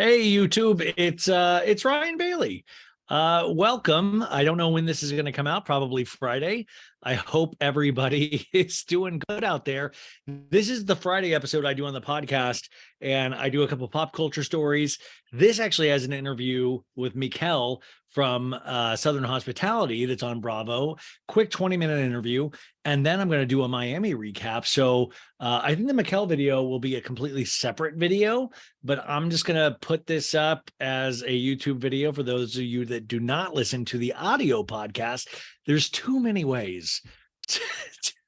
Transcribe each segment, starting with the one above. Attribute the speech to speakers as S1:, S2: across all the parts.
S1: Hey YouTube, it's Ryan Bailey. Welcome. I don't know when this is going to come out, probably Friday. I hope everybody is doing good out there. This is the Friday episode I do on the podcast, and I do a couple pop culture stories. This actually has an interview with Mikkel from Southern Hospitality that's on Bravo. Quick 20-minute interview. And then I'm going to do a Miami recap. So I think the Mikkel video will be a completely separate video, but I'm just going to put this up as a YouTube video for those of you that do not listen to the audio podcast. There's too many ways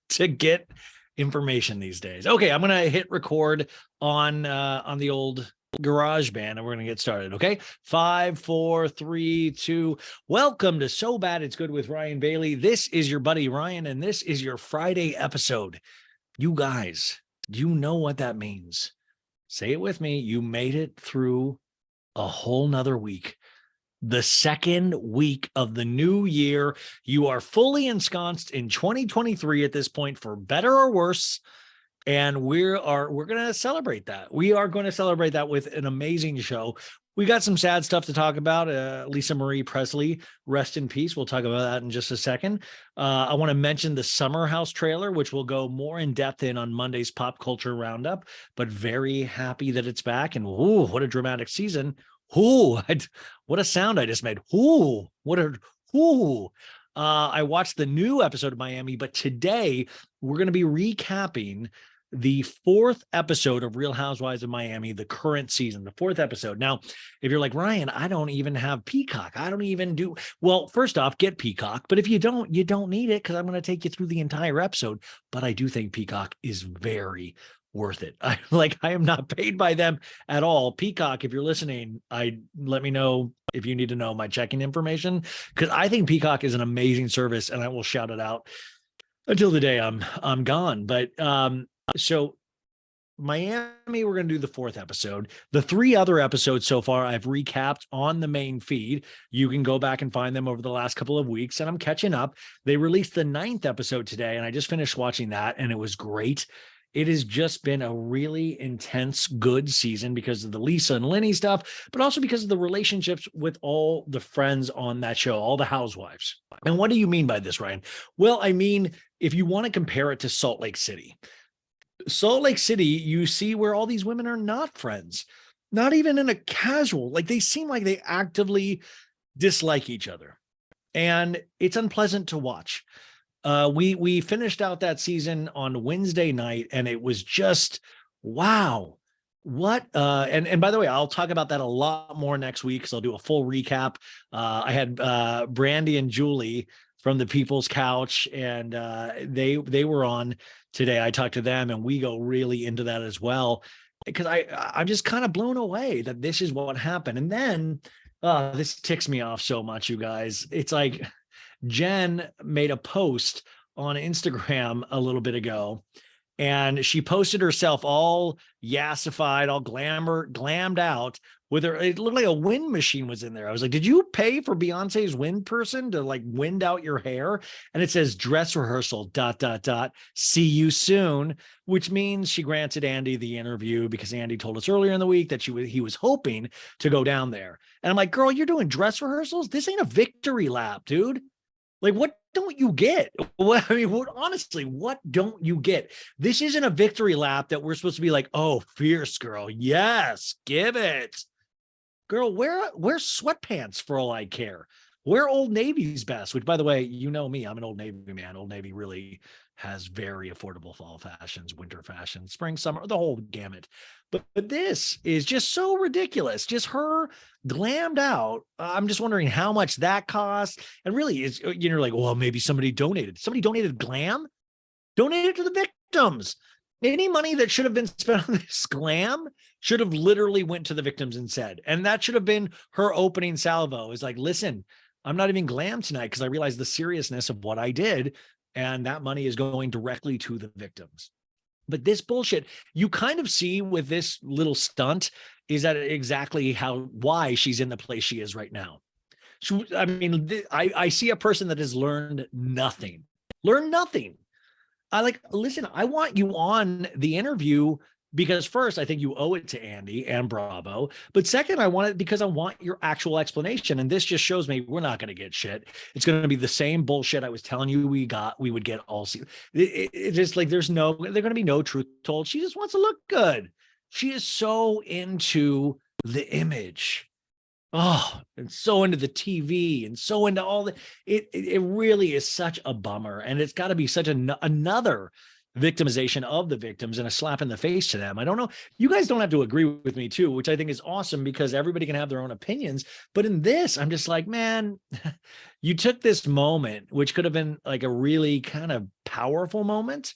S1: to get information these days. Okay, I'm going to hit record on the old GarageBand, and we're going to get started. Okay, 5, 4, 3, 2. Welcome to So Bad It's Good with Ryan Bailey. This is your buddy Ryan, and this is your Friday episode. You guys, you know what that means. Say it with me. You made it through a whole nother week. The second week of the new year. You are fully ensconced in 2023 at this point, for better or worse. And we're going to celebrate that. We are going to celebrate that with an amazing show. We got some sad stuff to talk about. Lisa Marie Presley, rest in peace. We'll talk about that in just a second. I want to mention the Summer House trailer, which we'll go more in depth in on Monday's Pop Culture Roundup, but very happy that it's back. And ooh, what a dramatic season. Ooh, what a sound I just made. Ooh, ooh. I watched the new episode of Miami, but today we're going to be recapping the 4th episode of Real Housewives of Miami, the current season, the 4th episode. Now, if you're like, Ryan, I don't even have Peacock. I don't even do. Well, first off, get Peacock. But if you don't need it, because I'm going to take you through the entire episode. But I do think Peacock is very worth it. I am not paid by them at all. Peacock, if you're listening, let me know if you need to know my checking information, because I think Peacock is an amazing service, and I will shout it out until the day I'm gone. But so Miami, we're going to do the 4th episode. The 3 other episodes so far I've recapped on the main feed. You can go back and find them over the last couple of weeks, and I'm catching up. They released the 9th episode today, and I just finished watching that, and it was great. It has just been a really intense, good season because of the Lisa and Lenny stuff, but also because of the relationships with all the friends on that show, all the housewives. And what do you mean by this, Ryan? Well, I mean, if you want to compare it to Salt Lake City, you see where all these women are not friends, not even in a casual, like they seem like they actively dislike each other. And it's unpleasant to watch. We finished out that season on Wednesday night, and it was just, wow. What and by the way, I'll talk about that a lot more next week, because I'll do a full recap. I had Brandy and Julie from the People's Couch, and they were on today. I talked to them, and we go really into that as well, because I'm just kind of blown away that this is what happened. And then this ticks me off so much, you guys. It's like Jen made a post on Instagram a little bit ago, and she posted herself all yassified, all glammed out with her. It looked like a wind machine was in there. I was like, did you pay for Beyonce's wind person to like wind out your hair? And it says dress rehearsal, ... See you soon, which means she granted Andy the interview, because Andy told us earlier in the week that he was hoping to go down there. And I'm like, girl, you're doing dress rehearsals? This ain't a victory lap, dude. Like, what don't you get? Well, I mean, honestly, what don't you get? This isn't a victory lap that we're supposed to be like, oh, fierce girl. Yes, give it. Girl, wear sweatpants for all I care. Wear Old Navy's best, which, by the way, you know me, I'm an Old Navy man. Old Navy really has very affordable fall fashions, winter fashions, spring, summer, the whole gamut. But this is just so ridiculous. Just her glammed out. I'm just wondering how much that costs. And really, is like, well, maybe somebody donated. Somebody donated glam? Donated to the victims. Any money that should have been spent on this glam should have literally went to the victims instead. And that should have been her opening salvo. Is like, listen, I'm not even glam tonight because I realized the seriousness of what I did. And that money is going directly to the victims. But this bullshit, you kind of see with this little stunt, is that exactly why she's in the place she is right now. I see a person that has learned nothing. Listen, I want you on the interview because first, I think you owe it to Andy and Bravo. But second, I want it because I want your actual explanation. And this just shows me we're not going to get shit. It's going to be the same bullshit I was telling you we would get all season. It just like there's going to be no truth told. She just wants to look good. She is so into the image. Oh, and so into the TV and so into all the it really is such a bummer. And it's got to be such another victimization of the victims and a slap in the face to them. I don't know. You guys don't have to agree with me too, which I think is awesome because everybody can have their own opinions. But in this, I'm just like, man, you took this moment, which could have been like a really kind of powerful moment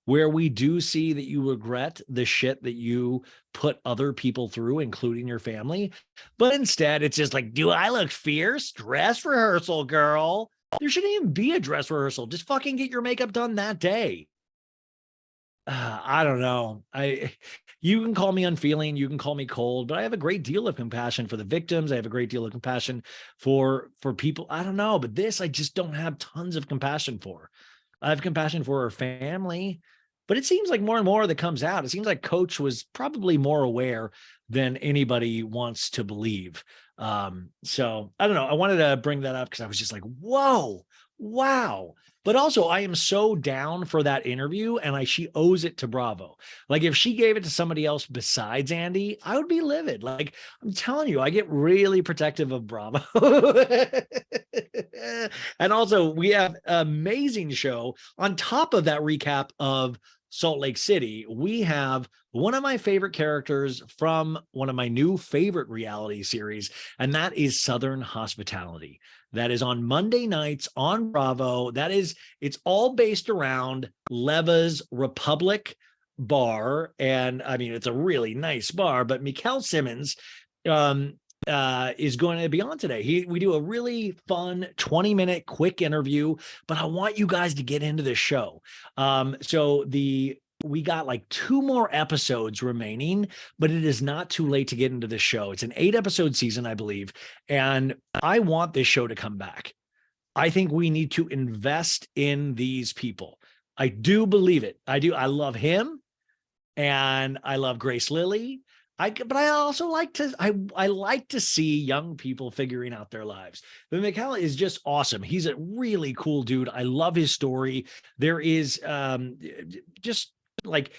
S1: where we do see that you regret the shit that you put other people through, including your family. But instead, it's just like, do I look fierce? Dress rehearsal, girl. There shouldn't even be a dress rehearsal. Just fucking get your makeup done that day. I don't know. You can call me unfeeling, you can call me cold, but I have a great deal of compassion for the victims. I have a great deal of compassion for people. I don't know, but this I just don't have tons of compassion for. I have compassion for her family, but it seems like more and more that comes out. It seems like Coach was probably more aware than anybody wants to believe. So I don't know. I wanted to bring that up because I was just like, whoa, wow. But also, I am so down for that interview, and she owes it to Bravo. Like, if she gave it to somebody else besides Andy, I would be livid. Like, I'm telling you, I get really protective of Bravo. And also, we have an amazing show. On top of that recap of Salt Lake City, we have one of my favorite characters from one of my new favorite reality series, and that is Southern Hospitality. That is on Monday nights on Bravo. It's all based around Leva's Republic bar. And I mean, it's a really nice bar, but Mikael Simmons is going to be on today. We do a really fun 20-minute quick interview, but I want you guys to get into the show. We got like 2 more episodes remaining, but it is not too late to get into the show. It's an 8-episode season, I believe. And I want this show to come back. I think we need to invest in these people. I do believe it. I do. I love him and I love Grace Lilly. But I also like to see young people figuring out their lives. But Mikael is just awesome. He's a really cool dude. I love his story. There is just like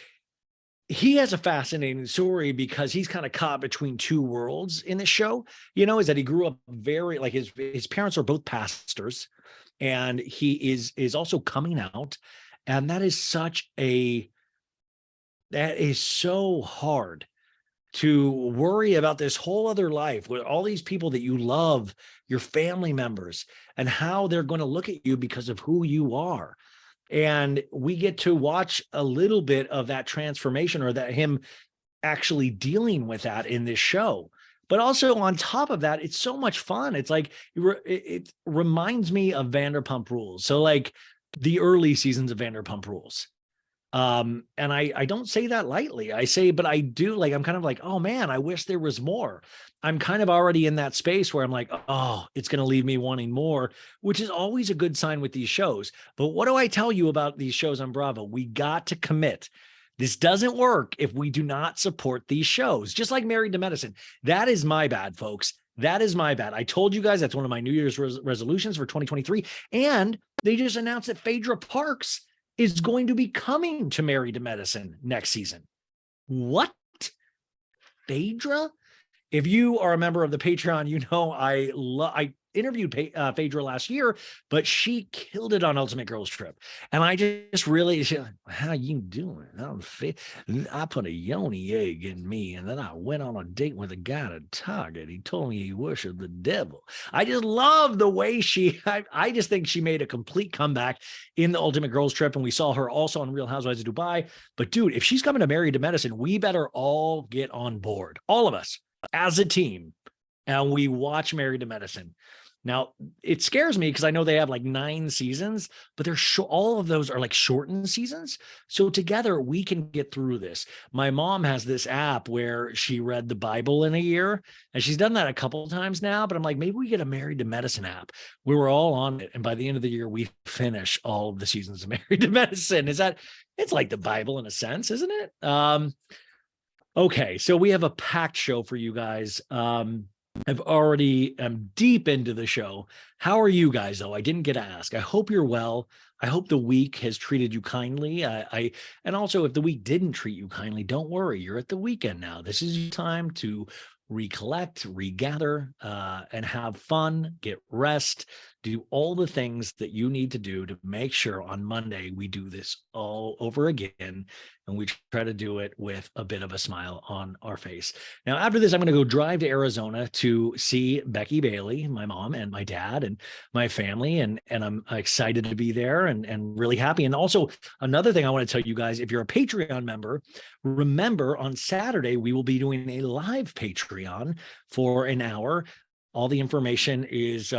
S1: he has a fascinating story because he's kind of caught between 2 worlds in this show. Is that he grew up very like his parents are both pastors, and he is also coming out, and that is so hard to worry about this whole other life with all these people that you love, your family members, and how they're going to look at you because of who you are. And we get to watch a little bit of that transformation, or that him actually dealing with that in this show. But also on top of that, it's so much fun. It's like, it reminds me of Vanderpump Rules. So like the early seasons of Vanderpump Rules. And I don't say that lightly. But I do, like, I'm kind of like, oh man, I wish there was more. I'm kind of already in that space where I'm like, oh, it's going to leave me wanting more, which is always a good sign with these shows. But what do I tell you about these shows on Bravo? We got to commit. This doesn't work if we do not support these shows, just like Married to Medicine. That is my bad, folks. That is my bad. I told you guys that's one of my New Year's resolutions for 2023. And they just announced that Phaedra Parks is going to be coming to Married to Medicine next season. What? Phaedra? If you are a member of the Patreon, you know I interviewed Phaedra last year, but she killed it on Ultimate Girls Trip. And I just really, how you doing? I put a yoni egg in me, and then I went on a date with a guy at Target. He told me he worshiped the devil. I just love the way I just think she made a complete comeback in the Ultimate Girls Trip, and we saw her also on Real Housewives of Dubai. But dude, if she's coming to Married to Medicine, we better all get on board, all of us as a team, and we watch Married to Medicine. Now, it scares me because I know they have like 9 seasons, but all of those are like shortened seasons. So together we can get through this. My mom has this app where she read the Bible in a year, and she's done that a couple of times now, but I'm like, maybe we get a Married to Medicine app. We were all on it. And by the end of the year, we finish all of the seasons of Married to Medicine. It's like the Bible in a sense, isn't it? Okay, so we have a packed show for you guys. I've already am deep into the show. How are you guys though? I didn't get to ask. I hope you're well. I hope the week has treated you kindly. And also if the week didn't treat you kindly, don't worry. You're at the weekend now. This is your time to recollect, regather, and have fun, get rest, do all the things that you need to do to make sure on Monday we do this all over again and we try to do it with a bit of a smile on our face. Now, after this, I'm going to go drive to Arizona to see Becky Bailey, my mom and my dad and my family. And I'm excited to be there and really happy. And also another thing I want to tell you guys, if you're a Patreon member, remember on Saturday, we will be doing a live Patreon for an hour. All the information is,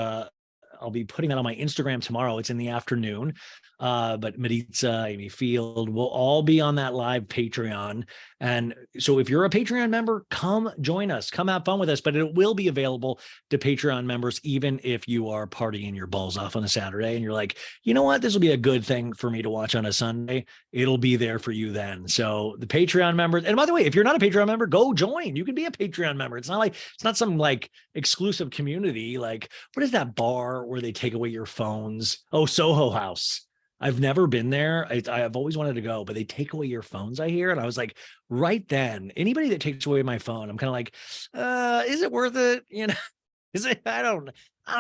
S1: I'll be putting that on my Instagram tomorrow. It's in the afternoon. But Maritza, Amy Field will all be on that live Patreon. And so if you're a Patreon member, come join us, come have fun with us, but it will be available to Patreon members, even if you are partying your balls off on a Saturday and you're like, you know what, this will be a good thing for me to watch on a Sunday. It'll be there for you then. So the Patreon members, and by the way, if you're not a Patreon member, go join. You can be a Patreon member. It's not some like exclusive community. Like, what is that bar where they take away your phones? Oh, Soho House. I've never been there. I've always wanted to go, but they take away your phones, I hear. And I was like, right then, anybody that takes away my phone, I'm kind of like, is it worth it? You know, is it? I don't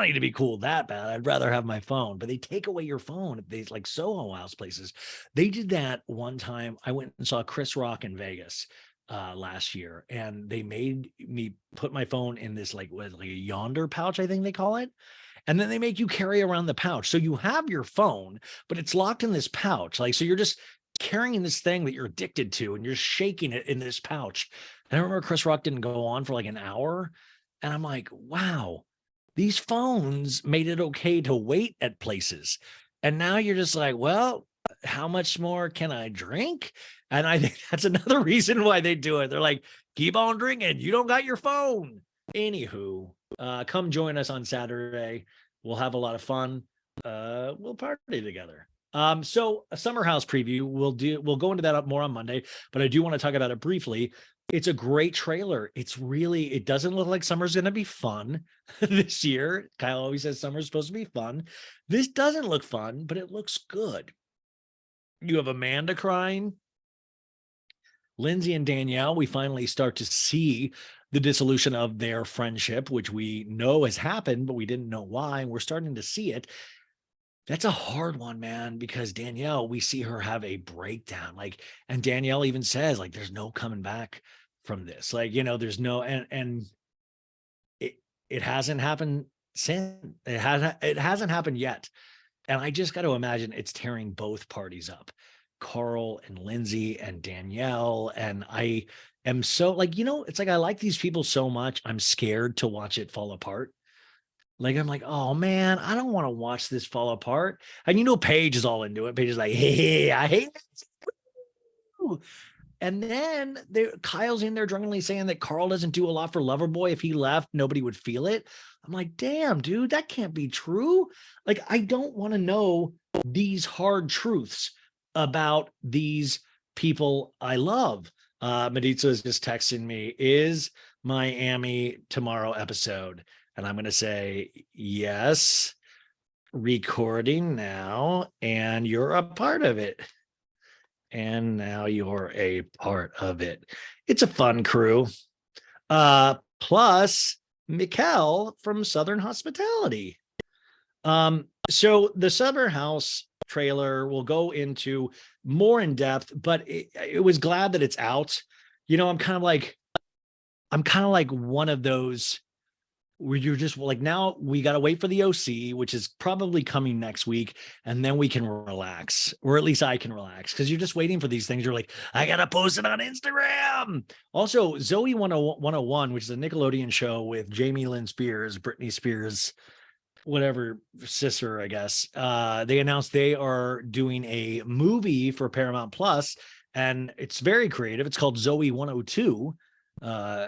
S1: need to be cool that bad. I'd rather have my phone, but they take away your phone at these like Soho House places. They did that one time. I went and saw Chris Rock in Vegas last year, and they made me put my phone in this like a yonder pouch, I think they call it. And then they make you carry around the pouch. So you have your phone, but it's locked in this pouch. Like, so you're just carrying this thing that you're addicted to and you're shaking it in this pouch. And I remember Chris Rock didn't go on for like an hour. And I'm like, wow, these phones made it okay to wait at places. And now you're just like, well, how much more can I drink? And I think that's another reason why they do it. They're like, keep on drinking. You don't got your phone. Anywho, come join us on Saturday. We'll have a lot of fun. We'll party together. So a summer house preview. We'll go into that more on Monday, but I do want to talk about it briefly. It's a great trailer. It doesn't look like summer's going to be fun this year. Kyle always says summer's supposed to be fun. This doesn't look fun, but it looks good. You have Amanda crying. Lindsay and Danielle, we finally start to see the dissolution of their friendship, which we know has happened, but we didn't know why. And we're starting to see it. That's a hard one, man, because Danielle, we see her have a breakdown. Like, and Danielle even says, like, there's no coming back from this. Like, there's no, and it hasn't happened since. It hasn't happened yet. And I just got to imagine it's tearing both parties up. Carl and Lindsay and Danielle. And I am so like, it's like I like these people so much. I'm scared to watch it fall apart. Like, I'm like, oh man, I don't want to watch this fall apart. And Paige is all into it. Paige is like, hey, I hate it. And then Kyle's in there drunkenly saying that Carl doesn't do a lot for Loverboy. If he left, nobody would feel it. I'm like, damn, dude, that can't be true. Like, I don't want to know these hard truths about these people I love. Maritza is just texting me, is Miami tomorrow episode? And I'm going to say, yes, recording now, and you're a part of it. And now you're a part of it. It's a fun crew. Plus Mikkel from Southern Hospitality. So the Summer House trailer will go into more in depth, but it was glad that it's out. I'm kind of like one of those where you're just like, now we got to wait for the OC, which is probably coming next week. And then we can relax, or at least I can relax, because you're just waiting for these things. You're like, I got to post it on Instagram. Also, Zoe 101, which is a Nickelodeon show with Jamie Lynn Spears, Britney Spears, whatever sister, I guess. They announced they are doing a movie for Paramount Plus, and it's very creative. It's called Zoe 102.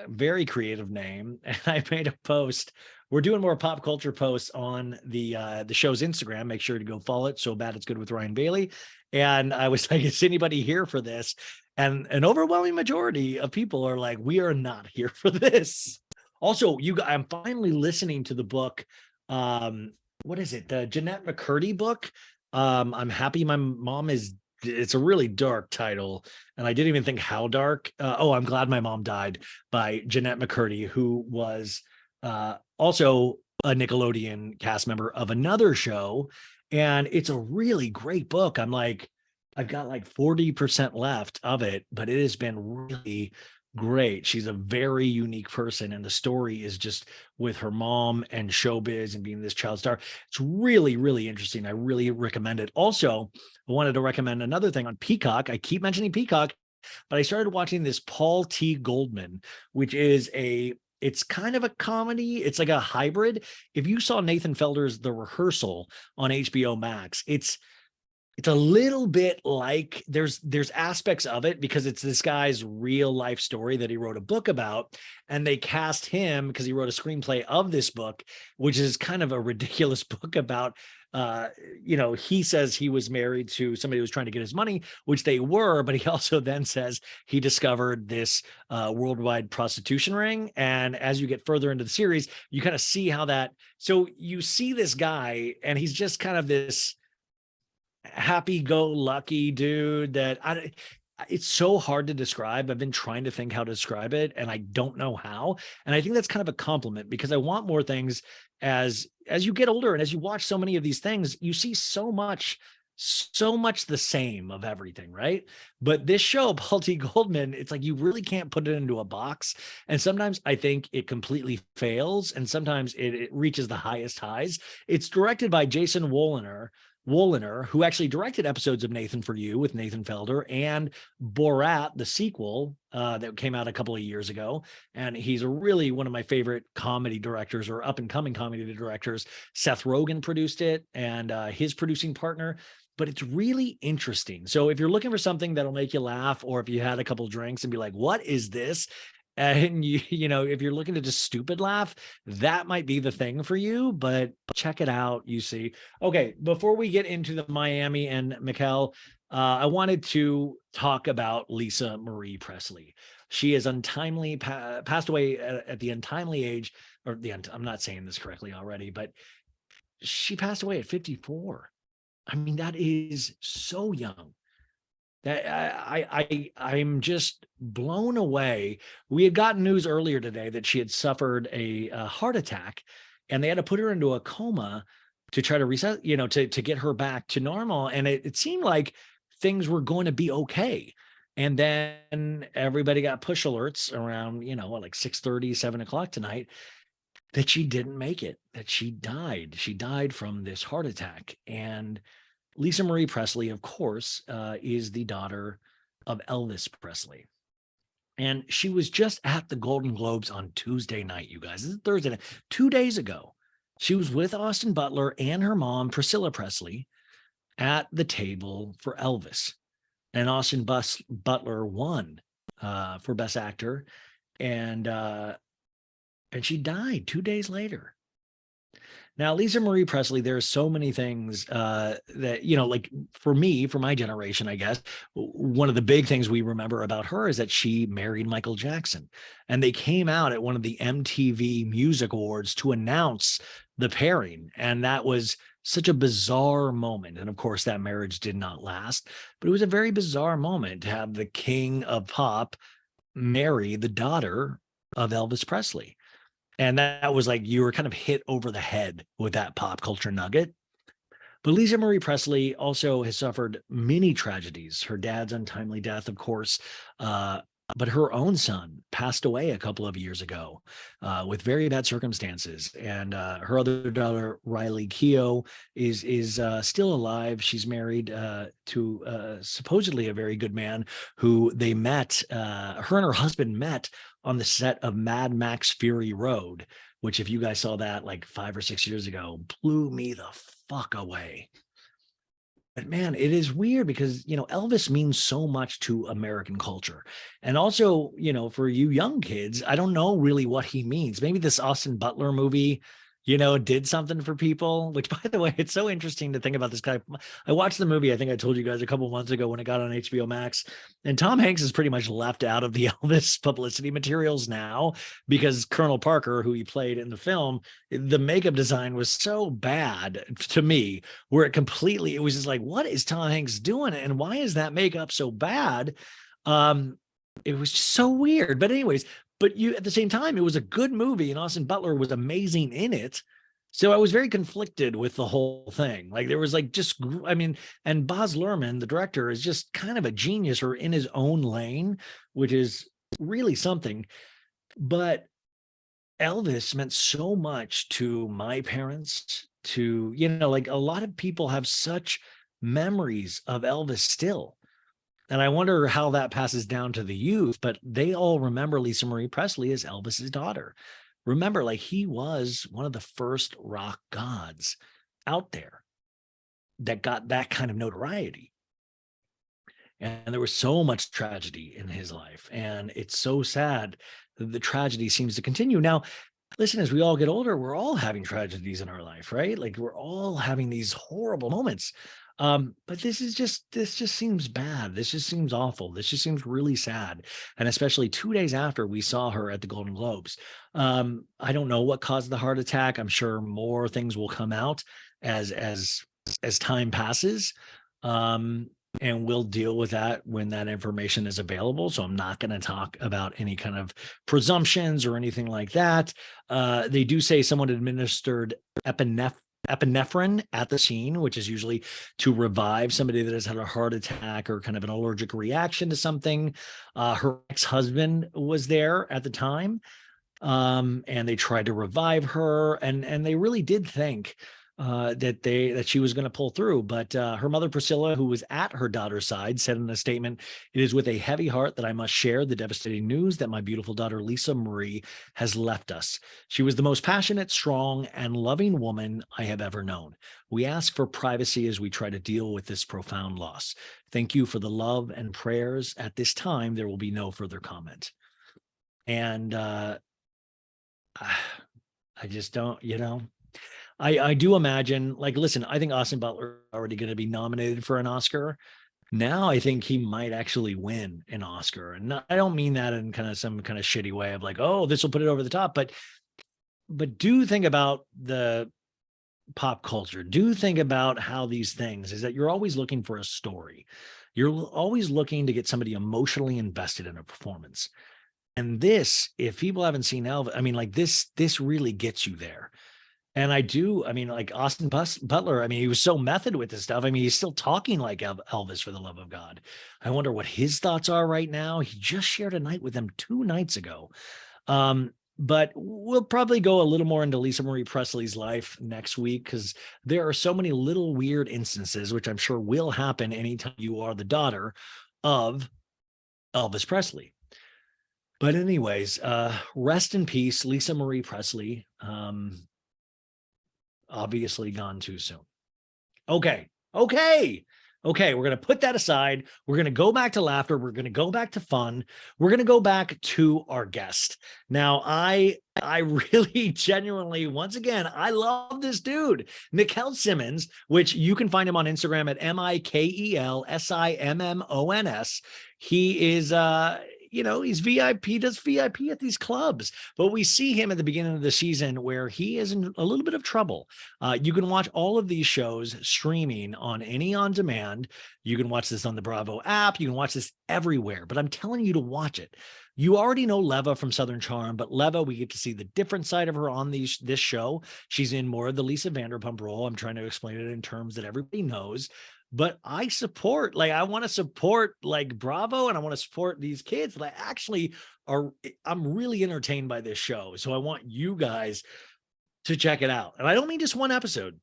S1: Very creative name. And I made a post we're doing more pop culture posts on the show's Instagram. Make sure to go follow it. So Bad It's Good with Ryan Bailey. And I was like, is anybody here for this? And an overwhelming majority of people are like, we are not here for this. Also, I'm finally listening to the book. What is it? The Jeanette McCurdy book. I'm happy my mom is. It's a really dark title, and I didn't even think how dark. I'm glad my mom died, by Jeanette McCurdy, who was also a Nickelodeon cast member of another show. And it's a really great book. I've got like 40% left of it, but it has been really great. She's a very unique person, and the story is just with her mom and showbiz and being this child star. It's really, really interesting. I really recommend it. Also, I wanted to recommend another thing on Peacock. I keep mentioning Peacock, but I started watching this Paul T. Goldman, which is it's kind of a comedy. It's like a hybrid. If you saw Nathan Felder's The Rehearsal on HBO Max, it's a little bit like there's aspects of it because it's this guy's real life story that he wrote a book about, and they cast him because he wrote a screenplay of this book, which is kind of a ridiculous book about he says he was married to somebody who was trying to get his money, which they were, but he also then says he discovered this worldwide prostitution ring. And as you get further into the series, you kind of see how that, so you see this guy and he's just kind of this happy-go-lucky dude that it's so hard to describe. I've been trying to think how to describe it, and I don't know how. And I think that's kind of a compliment, because I want more things as you get older and as you watch so many of these things, you see so much the same of everything, right? But this show, Paul T. Goldman, it's like you really can't put it into a box. And sometimes I think it completely fails, and sometimes it reaches the highest highs. It's directed by Jason Woliner, who actually directed episodes of Nathan For You with Nathan Felder and Borat, the sequel that came out a couple of years ago. And he's really one of my favorite comedy directors, or up and coming comedy directors. Seth Rogen produced it, and his producing partner. But it's really interesting. So if you're looking for something that'll make you laugh, or if you had a couple drinks and be like, what is this? And if you're looking to just stupid laugh, that might be the thing for you, but check it out. You see. Okay, before we get into the Miami and Mikkel, I wanted to talk about Lisa Marie Presley. She is untimely passed away at the untimely age, I'm not saying this correctly already, but she passed away at 54. I mean, that is so young. That I'm just blown away. We had gotten news earlier today that she had suffered a heart attack, and they had to put her into a coma to try to reset, to get her back to normal. And it seemed like things were going to be okay. And then everybody got push alerts around, like 6:30, 7:00 tonight, that she didn't make it, that she died. She died from this heart attack. And Lisa Marie Presley, of course, is the daughter of Elvis Presley. And she was just at the Golden Globes on Tuesday night, you guys. This is Thursday night, 2 days ago. She was with Austin Butler and her mom, Priscilla Presley, at the table for Elvis. And Austin Butler won for Best Actor. And she died 2 days later. Now, Lisa Marie Presley, there are so many things that, like for me, for my generation, I guess, one of the big things we remember about her is that she married Michael Jackson. And they came out at one of the MTV Music Awards to announce the pairing. And that was such a bizarre moment. And of course, that marriage did not last. But it was a very bizarre moment to have the king of pop marry the daughter of Elvis Presley. And that was like, you were kind of hit over the head with that pop culture nugget. But Lisa Marie Presley also has suffered many tragedies. Her dad's untimely death, of course, but her own son passed away a couple of years ago with very bad circumstances. And her other daughter, Riley Keough, is still alive. She's married to supposedly a very good man who they met. Her and her husband met on the set of Mad Max Fury Road, which, if you guys saw that like 5 or 6 years ago, blew me the fuck away. But man, it is weird because, Elvis means so much to American culture. And also, for you young kids, I don't know really what he means. Maybe this Austin Butler movie, did something for people, which by the way, it's so interesting to think about this guy. I watched the movie, I think I told you guys a couple months ago when it got on HBO Max, and Tom Hanks is pretty much left out of the Elvis publicity materials now because Colonel Parker, who he played in the film, the makeup design was so bad to me where it was just like, what is Tom Hanks doing? And why is that makeup so bad? Um, it was just so weird. But anyways, but you at the same time, it was a good movie, and Austin Butler was amazing in it. So I was very conflicted with the whole thing. Like there was like just, I mean, and Baz Luhrmann, the director, is just kind of a genius or in his own lane, which is really something. But Elvis meant so much to my parents, to, like a lot of people have such memories of Elvis still. And I wonder how that passes down to the youth, but they all remember Lisa Marie Presley as Elvis's daughter. Remember, like he was one of the first rock gods out there that got that kind of notoriety. And there was so much tragedy in his life. And it's so sad that the tragedy seems to continue. Now, listen, as we all get older, we're all having tragedies in our life, right? Like we're all having these horrible moments. But this just seems bad. This just seems awful. This just seems really sad. And especially 2 days after we saw her at the Golden Globes. I don't know what caused the heart attack. I'm sure more things will come out as time passes. And we'll deal with that when that information is available. So I'm not going to talk about any kind of presumptions or anything like that. They do say someone administered epinephrine at the scene, which is usually to revive somebody that has had a heart attack or kind of an allergic reaction to something. Her ex-husband was there at the time, and they tried to revive her, and they really did think that she was going to pull through. But her mother, Priscilla, who was at her daughter's side, said in a statement, "It is with a heavy heart that I must share the devastating news that my beautiful daughter, Lisa Marie, has left us. She was the most passionate, strong, and loving woman I have ever known. We ask for privacy as we try to deal with this profound loss. Thank you for the love and prayers. At this time, there will be no further comment." And I just don't, I do imagine, like, listen, I think Austin Butler is already going to be nominated for an Oscar. Now I think he might actually win an Oscar. And I don't mean that in kind of some kind of shitty way of like, oh, this will put it over the top. But do think about the pop culture. Do think about how these things is that you're always looking for a story. You're always looking to get somebody emotionally invested in a performance. And this, if people haven't seen Elvis, I mean, like this really gets you there. And I mean, like Austin Butler, I mean, he was so method with this stuff. I mean, he's still talking like Elvis, for the love of God. I wonder what his thoughts are right now. He just shared a night with them 2 nights ago. But we'll probably go a little more into Lisa Marie Presley's life next week because there are so many little weird instances, which I'm sure will happen anytime you are the daughter of Elvis Presley. But anyways, rest in peace, Lisa Marie Presley. Obviously gone too soon. Okay. We're going to put that aside. We're going to go back to laughter. We're going to go back to fun. We're going to go back to our guest. Now, I really genuinely, once again, I love this dude, Mickel Simmons, which you can find him on Instagram at MIKELSIMMONS. He is, he's VIP, does VIP at these clubs, but we see him at the beginning of the season where he is in a little bit of trouble. You can watch all of these shows streaming on any on demand. You can watch this on the Bravo app. You can watch this everywhere, but I'm telling you to watch it. You already know Leva from Southern Charm, but Leva, we get to see the different side of her on this show. She's in more of the Lisa Vanderpump role. I'm trying to explain it in terms that everybody knows. But I want to support like Bravo, and I want to support these kids that I'm really entertained by this show. So I want you guys to check it out. And I don't mean just one episode.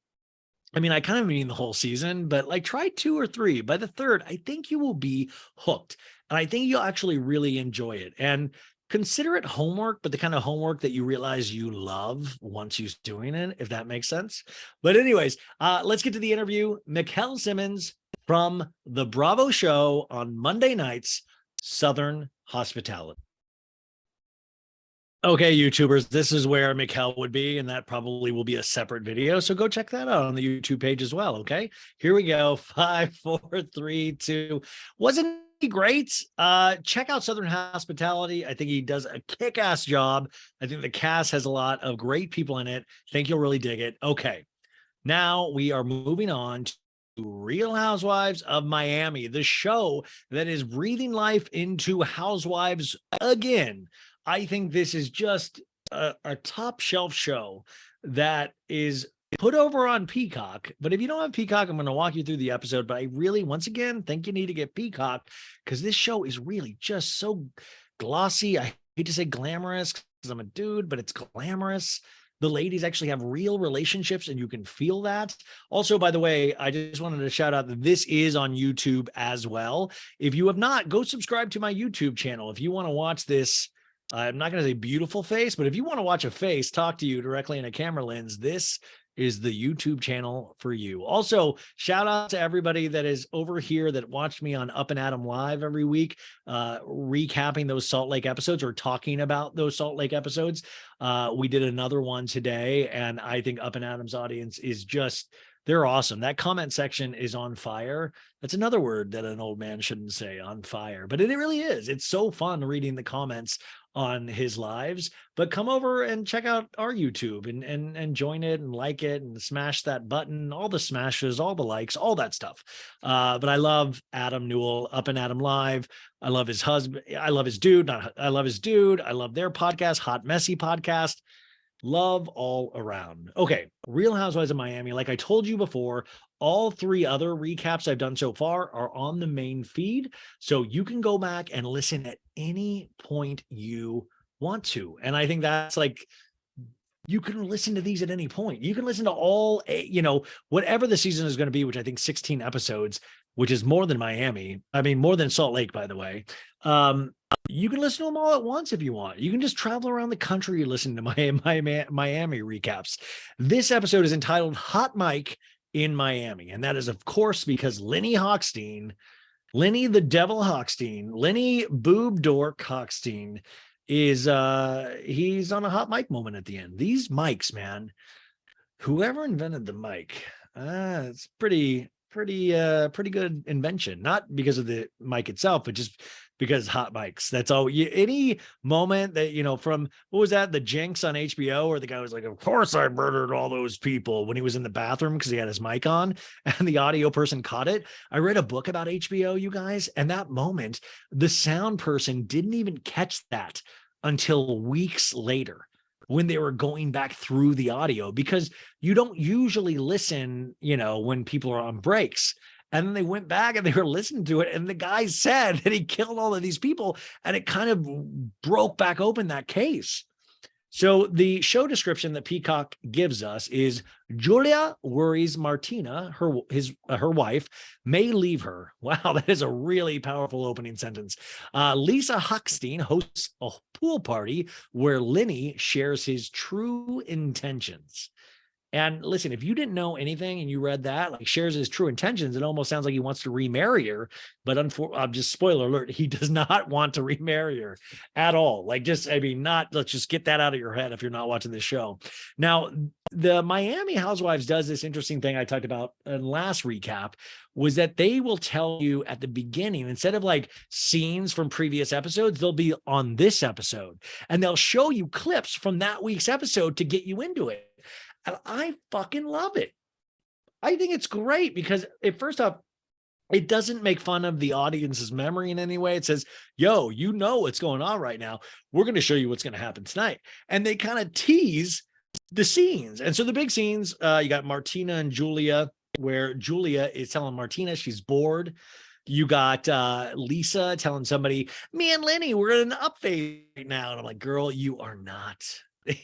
S1: I mean, I kind of mean the whole season, but like try 2 or 3. By the 3rd, I think you will be hooked. And I think you'll actually really enjoy it. And consider it homework, but the kind of homework that you realize you love once you're doing it, if that makes sense. But anyways, let's get to the interview. Mickel Simmons, from the Bravo show on Monday nights, Southern Hospitality. Okay, YouTubers, this is where Mikkel would be, and that probably will be a separate video. So go check that out on the YouTube page as well. Okay, here we go. 5, 4, 3, 2. Wasn't he great? Check out Southern Hospitality. I think he does a kick-ass job. I think the cast has a lot of great people in it. I think you'll really dig it. Okay, now we are moving on to Real Housewives of Miami, the show that is breathing life into Housewives again. I think this is just a top shelf show that is put over on Peacock. But if you don't have Peacock, I'm going to walk you through the episode. But I really, once again, think you need to get Peacock because this show is really just so glossy. I hate to say glamorous because I'm a dude, but it's glamorous. The ladies actually have real relationships and you can feel that. Also, by the way, I just wanted to shout out that this is on YouTube as well. If you have not, go subscribe to my YouTube channel. If you want to watch this, I'm not going to say beautiful face, but if you want to watch a face talk to you directly in a camera lens, this is the YouTube channel for you. Also, shout out to everybody that is over here that watched me on Up and Adam Live every week, recapping those Salt Lake episodes or talking about those Salt Lake episodes. We did another one today, and I think Up and Adam's audience is just, they're awesome. That comment section is on fire. That's another word that an old man shouldn't say, on fire, but it really is. It's so fun reading the comments on his lives. But come over and check out our YouTube and join it and like it and smash that button, all the smashes, all the likes, all that stuff. But I love Adam Newell, Up and Adam Live. I love his husband. I love his dude. I love his dude. I love their podcast, Hot Messy Podcast. Love all around. Okay, Real Housewives of Miami. Like I told you before, all 3 other recaps I've done so far are on the main feed. So you can go back and listen at any point you want to. And I think that's like, you can listen to these at any point. You can listen to all, whatever the season is going to be, which I think 16 episodes, which is more than Miami. I mean, more than Salt Lake, by the way. You can listen to them all at once if you want. You can just travel around the country listening to Miami recaps. This episode is entitled Hot Mic in Miami. And that is, of course, because Lenny the Devil Hochstein, Lenny Boob Dork Hochstein is he's on a hot mic moment at the end. These mics, man, whoever invented the mic, it's pretty good invention. Not because of the mic itself, but just because hot mics. That's all. Any moment that, from, what was that, the Jinx on HBO, where the guy was like, of course I murdered all those people, when he was in the bathroom because he had his mic on and the audio person caught it. I read a book about HBO, you guys, and that moment, the sound person didn't even catch that until weeks later, when they were going back through the audio, because you don't usually listen, when people are on breaks. And then they went back and they were listening to it. And the guy said that he killed all of these people. And it kind of broke back open that case. So the show description that Peacock gives us is Julia worries Martina, her wife, may leave her. Wow, that is a really powerful opening sentence. Lisa Hochstein hosts a pool party where Lenny shares his true intentions. And listen, if you didn't know anything and you read that, like, shares his true intentions, it almost sounds like he wants to remarry her. But just spoiler alert, he does not want to remarry her at all. Let's just get that out of your head if you're not watching this show. Now, the Miami Housewives does this interesting thing I talked about in last recap, was that they will tell you at the beginning, instead of like scenes from previous episodes, they'll be on this episode. And they'll show you clips from that week's episode to get you into it. And I fucking love it. I think it's great because first off, it doesn't make fun of the audience's memory in any way. It says, yo, what's going on right now. We're going to show you what's going to happen tonight. And they kind of tease the scenes. And so the big scenes, you got Martina and Julia, where Julia is telling Martina she's bored. You got Lisa telling somebody, me and Lenny, we're in an up phase right now. And I'm like, girl, you are not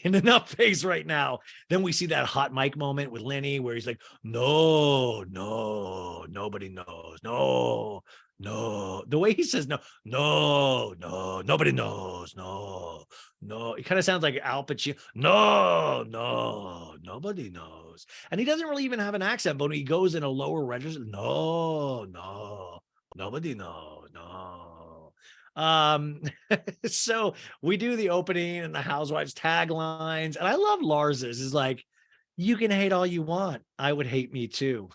S1: in an up phase right now. Then we see that hot mic moment with Lenny where he's like, no, nobody knows. No, the way he says no, no, no, nobody knows. No, no. It kind of sounds like Al Pacino. No, no, nobody knows. And he doesn't really even have an accent, but when he goes in a lower register, no, no, nobody knows. No. Um, so we do the opening and the Housewives taglines, and I love Lars's. Is like, you can hate all you want. I would hate me too.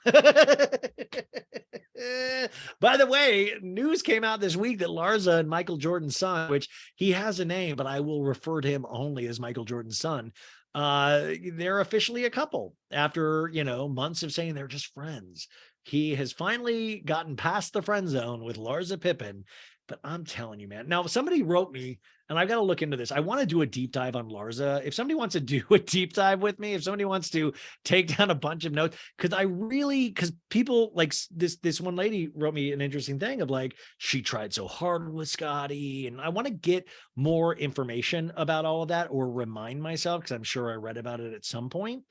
S1: By the way, news came out this week that Larsa and Michael Jordan's son, which he has a name, but I will refer to him only as Michael Jordan's son. They're officially a couple after, months of saying they're just friends. He has finally gotten past the friend zone with Larsa Pippen. But I'm telling you, man. Now, somebody wrote me, and I've got to look into this. I want to do a deep dive on Larsa. If somebody wants to do a deep dive with me, if somebody wants to take down a bunch of notes, because people like this one lady wrote me an interesting thing of like, she tried so hard with Scotty. And I want to get more information about all of that or remind myself, because I'm sure I read about it at some point.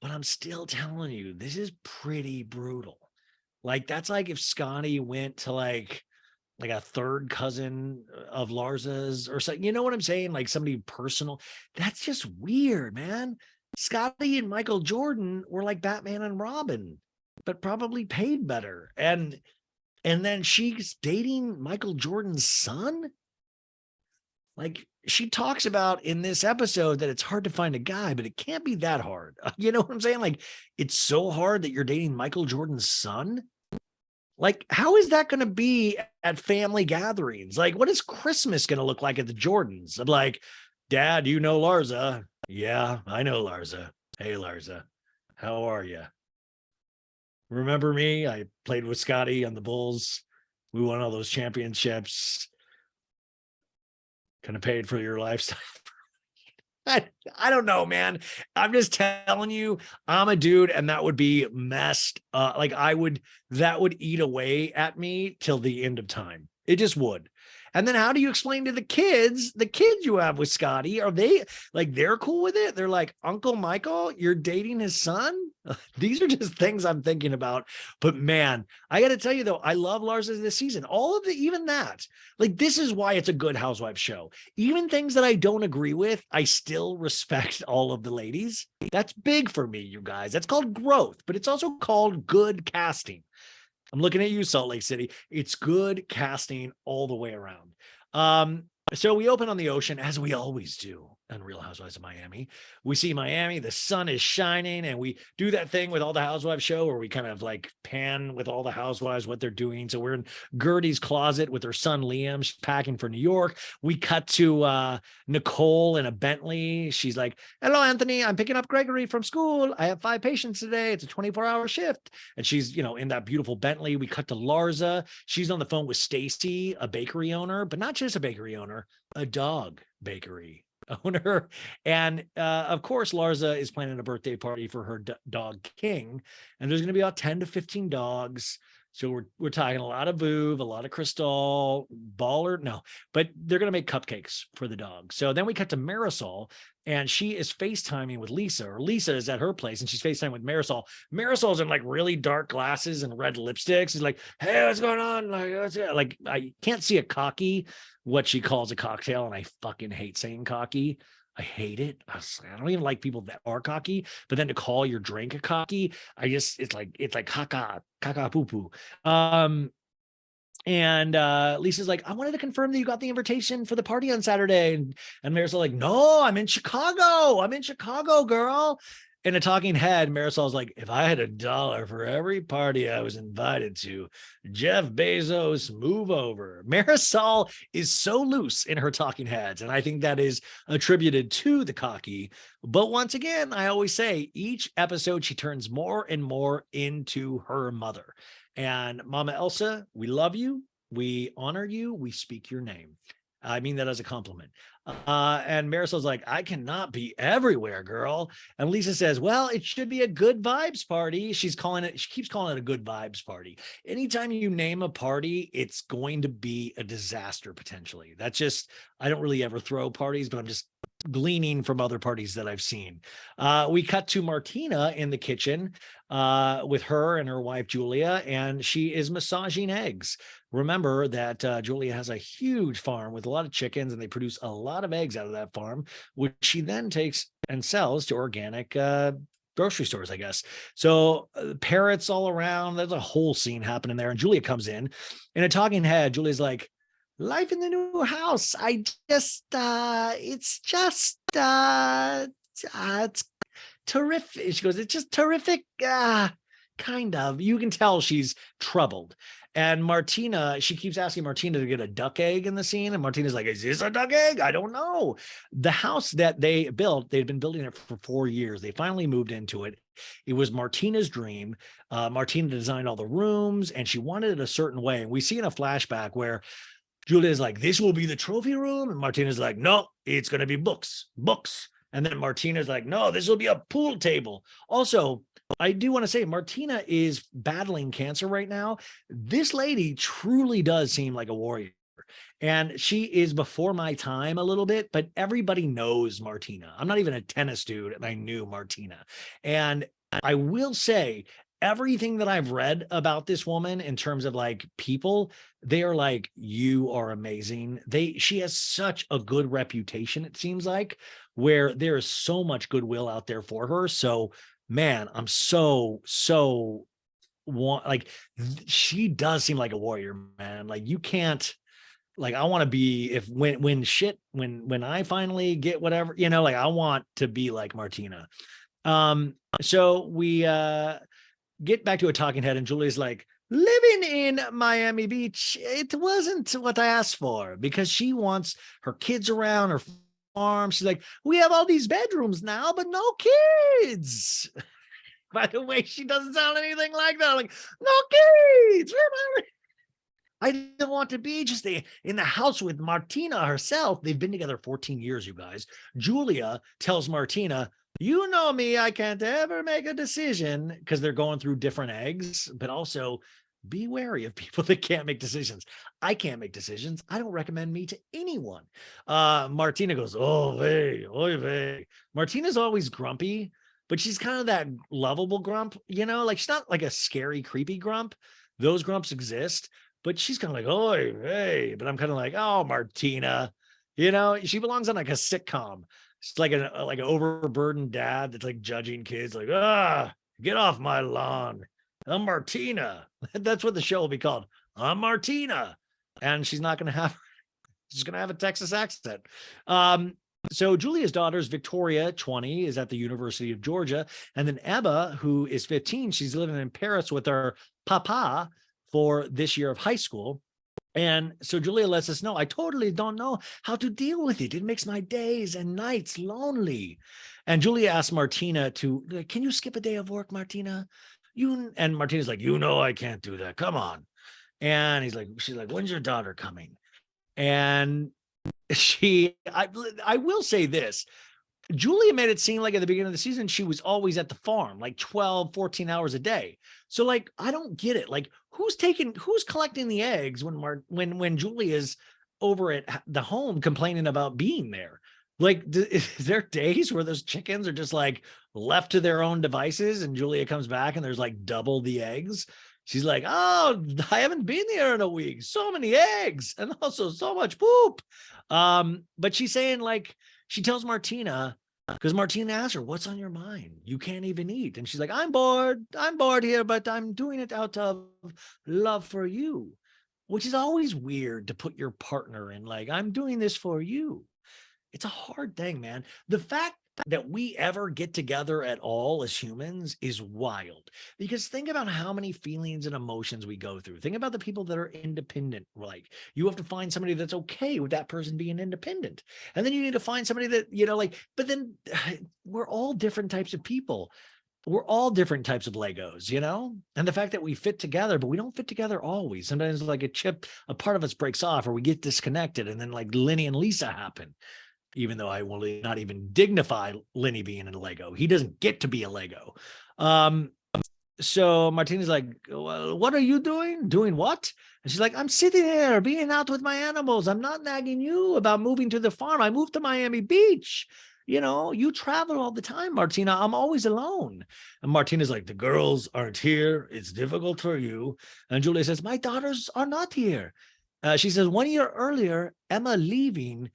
S1: But I'm still telling you, this is pretty brutal. Like, that's like if Scotty went to like a third cousin of Larsa's or something, you know what I'm saying? Like somebody personal. That's just weird, man. Scotty and Michael Jordan were like Batman and Robin, but probably paid better. And then she's dating Michael Jordan's son. Like, she talks about in this episode that it's hard to find a guy, but it can't be that hard. You know what I'm saying? Like, it's so hard that you're dating Michael Jordan's son. Like, how is that going to be at family gatherings? Like, what is Christmas going to look like at the Jordans? I'm like, Dad, you know Larsa. Yeah, I know Larsa. Hey, Larsa, how are you? Remember me? I played with Scotty on the Bulls. We won all those championships. Kind of paid for your lifestyle. I don't know, man. I'm just telling you, I'm a dude, and that would be messed up. Like, that would eat away at me till the end of time. It just would. And then how do you explain to the kids you have with Scotty? Are they like, they're cool with it? They're like, Uncle Michael, you're dating his son? These are just things I'm thinking about. But man, I got to tell you though, I love Larsa this season. All of the, even that, like, this is why it's a good housewife show. Even things that I don't agree with, I still respect all of the ladies. That's big for me, you guys. That's called growth, but it's also called good casting. I'm looking at you, Salt Lake City. It's good casting all the way around. So we open on the ocean, as we always do on Real Housewives of Miami. We see Miami, the sun is shining, and we do that thing with all the Housewives show where we kind of like pan with all the housewives, what they're doing. So we're in Gertie's closet with her son, Liam. She's packing for New York. We cut to Nicole in a Bentley. She's like, hello, Anthony. I'm picking up Gregory from school. I have 5 patients today. It's a 24-hour shift. And she's, in that beautiful Bentley. We cut to Larsa. She's on the phone with Stacy, a bakery owner, but not just a bakery owner, a dog bakery owner. And of course, Larsa is planning a birthday party for her dog King. And there's going to be about 10 to 15 dogs. So we're talking a lot of Vouv, a lot of Crystal, Baller. No, but they're going to make cupcakes for the dog. So then we cut to Marisol, and she is FaceTiming with Lisa, or Lisa is at her place, and she's FaceTiming with Marisol. Marisol's in like really dark glasses and red lipsticks. She's like, hey, what's going on? Like, I can't see a cocky, what she calls a cocktail, and I fucking hate saying cocky. I hate it. I don't even like people that are cocky, but then to call your drink a cocky, it's like caca poo poo. And Lisa's like, I wanted to confirm that you got the invitation for the party on Saturday. And Marisol's like, no, I'm in Chicago, girl. In a talking head, Marisol's like, if I had $1 for every party I was invited to, Jeff Bezos, move over. Marisol is so loose in her talking heads, and I think that is attributed to the cocky. But once again, I always say, each episode she turns more and more into her mother. And Mama Elsa, we love you. We honor you. We speak your name. I mean that as a compliment. And Marisol's like, I cannot be everywhere, girl. And Lisa says, well, it should be a good vibes party. She keeps calling it a good vibes party. Anytime you name a party, it's going to be a disaster potentially. That's just, I don't really ever throw parties, but I'm just gleaning from other parties that I've seen. We cut to Martina in the kitchen with her and her wife, Julia, and she is massaging eggs. Remember that Julia has a huge farm with a lot of chickens, and they produce a lot of eggs out of that farm, which she then takes and sells to organic grocery stores, I guess. So parrots all around. There's a whole scene happening there. And Julia comes in a talking head. Julia's like, life in the new house. I just, it's just, it's terrific. She goes, it's just terrific. Kind of. You can tell she's troubled. And Martina, she keeps asking Martina to get a duck egg in the scene. And Martina's like, is this a duck egg? I don't know. The house that they built, they'd been building it for 4 years. They finally moved into it. It was Martina's dream. Martina designed all the rooms and she wanted it a certain way. And we see in a flashback where Julia's like, this will be the trophy room. And Martina's like, no, it's going to be books. And then Martina's like, no, this will be a pool table. Also, I do want to say Martina is battling cancer right now. This lady truly does seem like a warrior. And she is before my time a little bit, but everybody knows Martina. I'm not even a tennis dude, and I knew Martina. And I will say, everything that I've read about this woman in terms of like people, they are like, you are amazing. She has such a good reputation, it seems like, where there is so much goodwill out there for her. So man, I'm so like, she does seem like a warrior, man. Like you can't, like, I want to be, when I finally get whatever, like I want to be like Martina. So we get back to a talking head, and Julie's like, living in Miami Beach, it wasn't what I asked for, because she wants her kids around her farm. She's like, we have all these bedrooms now, but no kids. By the way, she doesn't sound anything like that. I'm like, no kids. I didn't want to be just in the house with Martina herself. They've been together 14 years, you guys. Julia tells Martina, you know me, I can't ever make a decision, because they're going through different eggs, but also be wary of people that can't make decisions. I can't make decisions. I don't recommend me to anyone. Martina goes, oh, vey, oy vey. Martina's always grumpy, but she's kind of that lovable grump, like she's not like a scary, creepy grump. Those grumps exist, but she's kind of like, oy vey. But I'm kind of like, oh, Martina, she belongs on like a sitcom. It's like an overburdened dad that's like judging kids, like, get off my lawn. I'm Martina. That's what the show will be called. I'm Martina. And she's not going to have, she's going to have a Texas accent. So Julia's daughters, Victoria, 20, is at the University of Georgia. And then Ebba, who is 15, she's living in Paris with her papa for this year of high school. And so Julia lets us know, I totally don't know how to deal with it. It makes my days and nights lonely. And Julia asks Martina can you skip a day of work, Martina? And Martina's like, I can't do that. Come on. And she's like, when's your daughter coming? And I will say this. Julia made it seem like at the beginning of the season, she was always at the farm, like 12, 14 hours a day. So like, I don't get it. Like who's collecting the eggs when Julia's over at the home complaining about being there? Like, is there days where those chickens are just like left to their own devices and Julia comes back and there's like double the eggs? She's like, oh, I haven't been there in a week. So many eggs and also so much poop. But she's saying like, she tells Martina, because Martina asks her, what's on your mind? You can't even eat. And she's like, I'm bored here, but I'm doing it out of love for you, which is always weird to put your partner in. Like, I'm doing this for you. It's a hard thing, man. The fact that we ever get together at all as humans is wild, because think about how many feelings and emotions we go through. Think about the people that are independent. Like, you have to find somebody that's okay with that person being independent. And then you need to find somebody that, but then we're all different types of people. We're all different types of Legos, and the fact that we fit together, but we don't fit together always. Sometimes like a part of us breaks off, or we get disconnected. And then like Lenny and Lisa happen. Even though I will not even dignify Lenny being in a Lego. He doesn't get to be a Lego. so Martina's like, well, what are you doing? Doing what? And she's like, I'm sitting here being out with my animals. I'm not nagging you about moving to the farm. I moved to Miami Beach. You know, you travel all the time, Martina. I'm always alone. And Martina's like, the girls aren't here. It's difficult for you. And Julia says, my daughters are not here. She says, 1 year earlier, Emma leaving,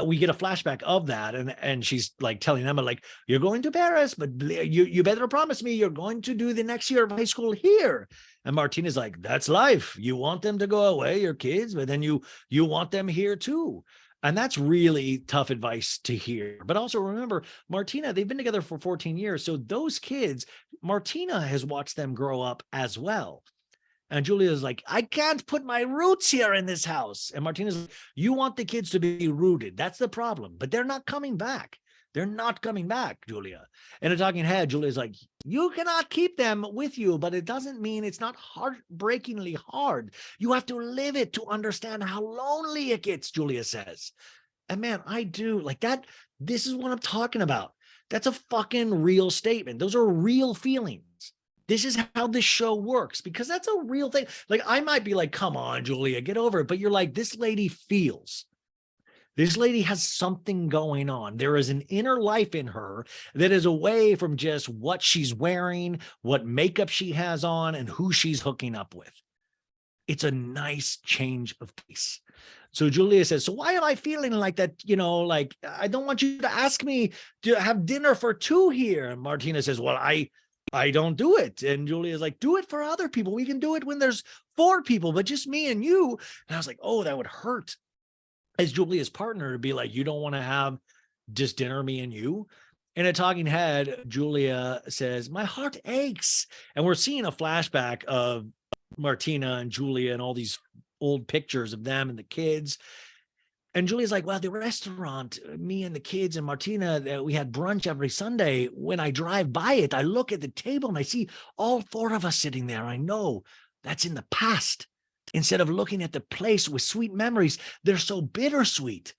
S1: we get a flashback of that, and she's like telling Emma, like, you're going to Paris, but you better promise me you're going to do the next year of high school here. And Martina's like, that's life. You want them to go away, your kids, but then you want them here too. And that's really tough advice to hear. But also remember, Martina, they've been together for 14 years. So those kids, Martina has watched them grow up as well. And Julia's like, I can't put my roots here in this house. And Martina's like, you want the kids to be rooted. That's the problem. But they're not coming back. They're not coming back, Julia. And a talking head, Julia's like, you cannot keep them with you, but it doesn't mean it's not heartbreakingly hard. You have to live it to understand how lonely it gets, Julia says. And man, I do like that. This is what I'm talking about. That's a fucking real statement. Those are real feelings. This is how this show works, because that's a real thing. Like, I might be like, come on, Julia, get over it. But you're like, this lady feels. This lady has something going on. There is an inner life in her that is away from just what she's wearing, what makeup she has on, and who she's hooking up with. It's a nice change of pace. So Julia says, so why am I feeling like that? You know, like, I don't want you to ask me to have dinner for two here. And Martina says, well, I don't do it. And Julia's like, do it for other people. We can do it when there's 4 people, but just me and you. And I was like, oh, that would hurt as Julia's partner to be like, you don't want to have just dinner, me and you. In a talking head, Julia says, my heart aches. And we're seeing a flashback of Martina and Julia and all these old pictures of them and the kids. And Julia's like, well, the restaurant, me and the kids and Martina, we had brunch every Sunday. When I drive by it, I look at the table and I see all 4 of us sitting there. I know that's in the past. Instead of looking at the place with sweet memories, they're so bittersweet.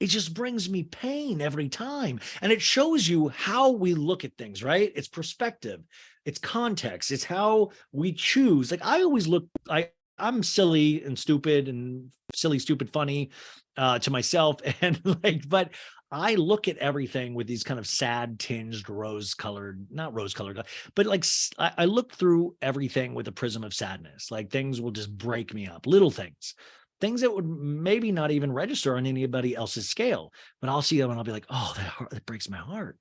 S1: It just brings me pain every time. And it shows you how we look at things, right? It's perspective, it's context, it's how we choose. Like, I always look, I'm silly and stupid and silly, stupid, funny to myself. And like, but I look at everything with these kind of sad tinged not rose colored, but like I look through everything with a prism of sadness. Like, things will just break me up, little things that would maybe not even register on anybody else's scale, but I'll see them and I'll be like, oh, that breaks my heart.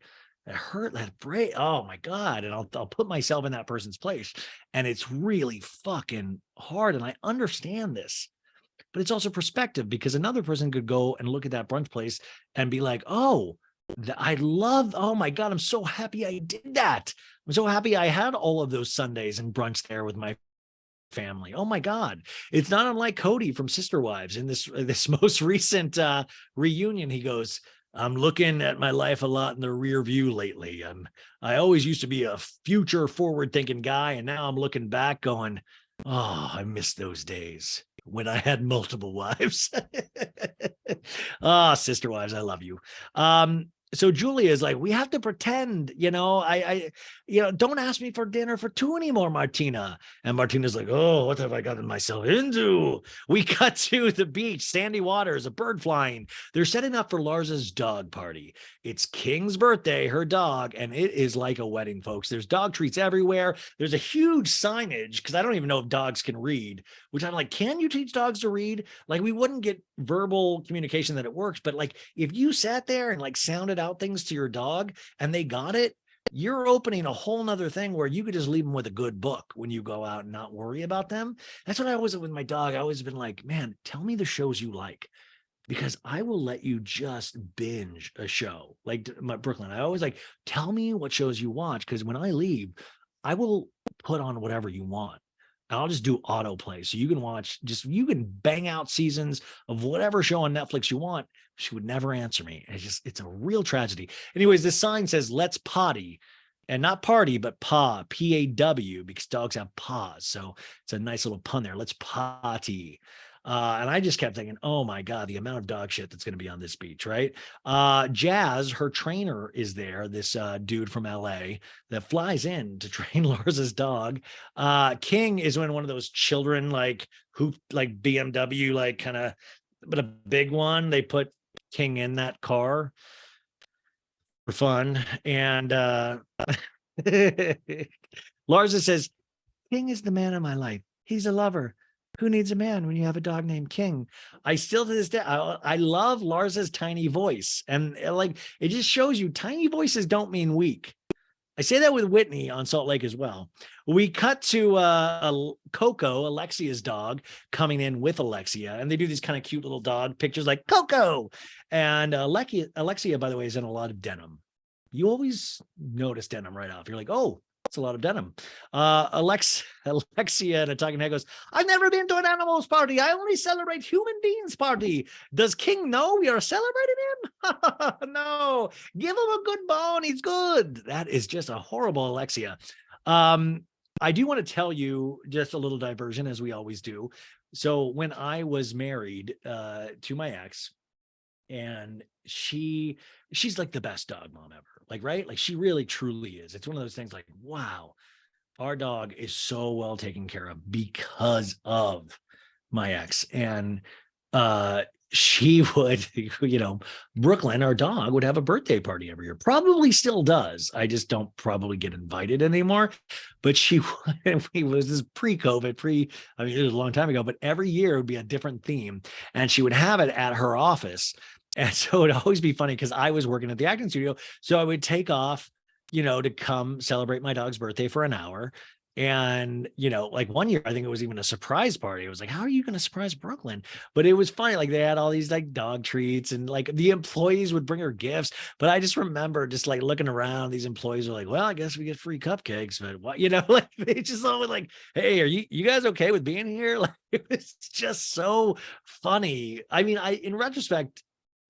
S1: That hurt, that break. Oh my God. And I'll put myself in that person's place. And it's really fucking hard. And I understand this. But it's also perspective, because another person could go and look at that brunch place and be like, oh, oh my God, I'm so happy I did that. I'm so happy I had all of those Sundays and brunch there with my family. Oh my God. It's not unlike Cody from Sister Wives in this most recent reunion. He goes, I'm looking at my life a lot in the rear view lately. I always used to be a future forward thinking guy. And now I'm looking back going, oh, I miss those days when I had multiple wives. Sister Wives, I love you. So Julia is like, we have to pretend, I don't ask me for dinner for 2 anymore, Martina. And Martina's like, oh, what have I gotten myself into? We cut to the beach, sandy waters, a bird flying. They're setting up for Lars's dog party. It's King's birthday, her dog, and it is like a wedding, folks. There's dog treats everywhere. There's a huge signage, because I don't even know if dogs can read, which I'm like, can you teach dogs to read? Like, we wouldn't get verbal communication that it works, but like, if you sat there and like sounded out things to your dog and they got it, you're opening a whole nother thing where you could just leave them with a good book when you go out and not worry about them. That's what I always with my dog. I always been like, man, tell me the shows you like, because I will let you just binge a show. Like my Brooklyn, I always like, tell me what shows you watch, because when I leave, I will put on whatever you want. And I'll just do autoplay. So you can you can bang out seasons of whatever show on Netflix you want. She would never answer me. It's a real tragedy. Anyways, this sign says, let's potty. And not party, but paw, P-A-W, because dogs have paws. So it's a nice little pun there. Let's potty. And I just kept thinking, oh my God, the amount of dog shit that's going to be on this beach, right? Jazz, her trainer, is there, this dude from LA that flies in to train Larsa's dog. King is in one of those children, like who, like BMW, like kind of, but a big one. They put King in that car for fun. And Larsa says, King is the man of my life. He's a lover. Who needs a man when you have a dog named King? I still to this day, I love Larsa's tiny voice. And like, it just shows you tiny voices don't mean weak. I say that with Whitney on Salt Lake as well. We cut to Coco, Alexia's dog, coming in with Alexia, and they do these kind of cute little dog pictures like Coco. And Alexia, by the way, is in a lot of denim. You always notice denim right off. You're like, oh, that's a lot of denim. Alexia in a talking head goes, I've never been to an animals party. I only celebrate human beings party. Does King know we are celebrating him? No, give him a good bone. He's good. That is just a horrible Alexia. I do want to tell you just a little diversion, as we always do. So when I was married to my ex, and she's like the best dog mom ever, like, right? Like, she really truly is. It's one of those things like, wow, our dog is so well taken care of because of my ex. And she would, Brooklyn, our dog, would have a birthday party every year. Probably still does. I just don't probably get invited anymore. But she would, it was this pre-COVID, I mean, it was a long time ago, but every year it would be a different theme. And she would have it at her office. And so it'd always be funny because I was working at the acting studio. So I would take off, to come celebrate my dog's birthday for an hour. And, like one year, I think it was even a surprise party. It was like, how are you going to surprise Brooklyn? But it was funny. Like, they had all these like dog treats, and like the employees would bring her gifts. But I just remember just like looking around, these employees were like, well, I guess we get free cupcakes, but what, like they just always like, hey, are you guys okay with being here? Like, it was just so funny. I mean, in retrospect,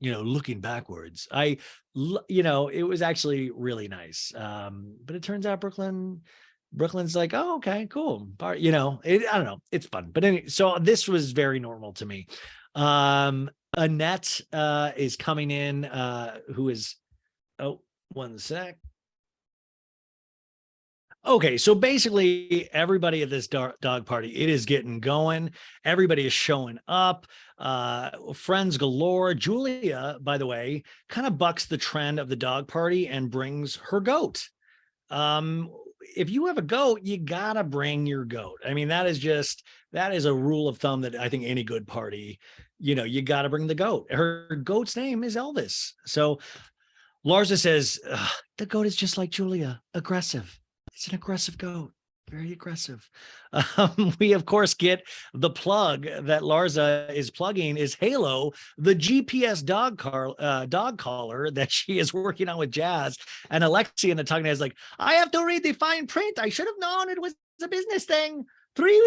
S1: looking backwards, it was actually really nice. But it turns out Brooklyn's like, oh, okay, cool. I don't know. It's fun. But anyway, so this was very normal to me. Annette is coming in, who is, oh, one sec. Okay, so basically everybody at this dog party, it is getting going. Everybody is showing up. Friends galore. Julia, by the way, kind of bucks the trend of the dog party and brings her goat. If you have a goat, you gotta bring your goat. I mean, that is a rule of thumb that I think any good party, you gotta bring the goat. Her goat's name is Elvis. So Larsa says, the goat is just like Julia, aggressive. It's an aggressive goat, very aggressive. We, of course, get the plug that Larsa is plugging is Halo, the GPS dog collar that she is working on with Jazz. And Alexia in the talking head is like, I have to read the fine print. I should have known it was a business thing. 3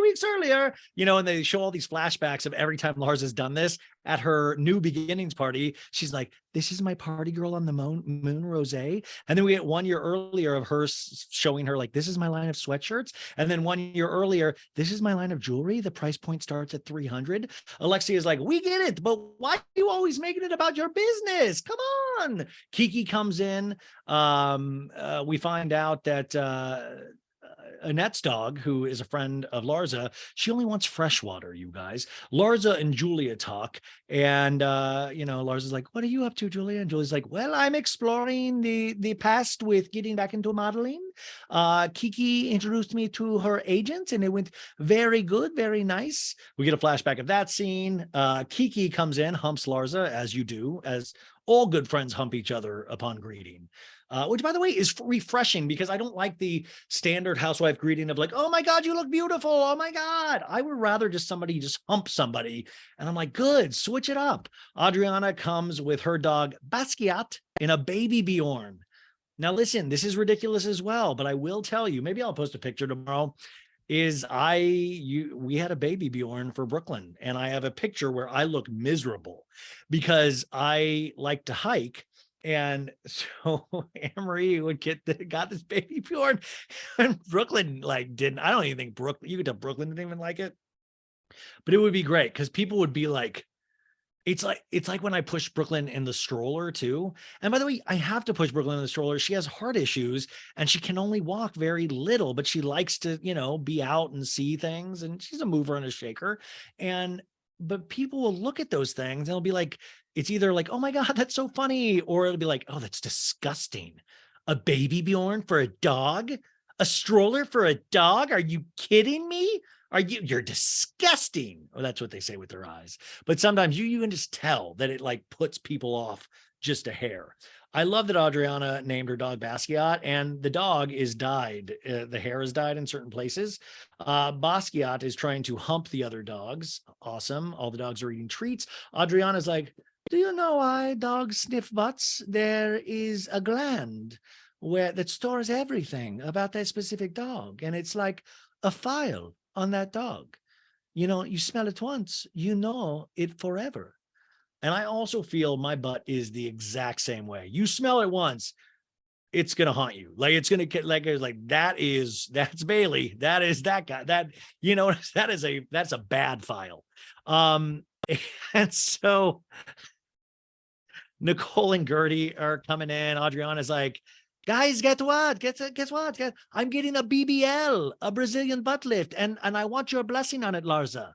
S1: weeks earlier, and they show all these flashbacks of every time Lars has done this at her new beginnings party. She's like, this is my party girl on the moon rose. And then we get 1 year earlier of her showing her like, this is my line of sweatshirts. And then 1 year earlier, this is my line of jewelry. The price point starts at 300. Alexia is like, we get it, but why are you always making it about your business? Come on. Kiki comes in. We find out that Annette's dog, who is a friend of Larsa, she only wants fresh water, you guys. Larsa and Julia talk, and Larsa's like, what are you up to, Julia? And Julia's like, well, I'm exploring the past with getting back into modeling. Kiki introduced me to her agent, and it went very good, very nice. We get a flashback of that scene. Kiki comes in, humps Larsa, as you do, as all good friends hump each other upon greeting. Which, by the way, is refreshing because I don't like the standard housewife greeting of like, oh my God, you look beautiful. Oh my God. I would rather just somebody just hump somebody. And I'm like, good, switch it up. Adriana comes with her dog Basquiat in a baby Bjorn. Now, listen, this is ridiculous as well, but I will tell you, maybe I'll post a picture tomorrow, we had a baby Bjorn for Brooklyn, and I have a picture where I look miserable because I like to hike. And so Anne-Marie got this baby Bjorn, and Brooklyn like didn't. I don't even think Brooklyn. You could tell Brooklyn didn't even like it. But it would be great because people would be like, it's like when I push Brooklyn in the stroller too. And by the way, I have to push Brooklyn in the stroller. She has heart issues and she can only walk very little, but she likes to, be out and see things. And she's a mover and a shaker. And but people will look at those things and they'll be like, it's either like, oh my God, that's so funny, or it'll be like, oh, that's disgusting. A baby Bjorn for a dog? A stroller for a dog? Are you kidding me? You're disgusting. Or that's what they say with their eyes. But sometimes you can just tell that it like puts people off just a hair. I love that Adriana named her dog Basquiat, and the dog is dyed. The hair is dyed in certain places. Basquiat is trying to hump the other dogs. Awesome. All the dogs are eating treats. Adriana's like, do you know why dogs sniff butts? There is a gland that stores everything about that specific dog. And it's like a file on that dog. You smell it once, you know it forever. And I also feel my butt is the exact same way. You smell it once, it's going to haunt you. Like it's going to get like that's Bailey. That is that guy. That's a bad file. And so Nicole and Gertie are coming in. Adriana's like, guys, guess what? Guess what? I'm getting a BBL, a Brazilian butt lift, and I want your blessing on it, Larsa.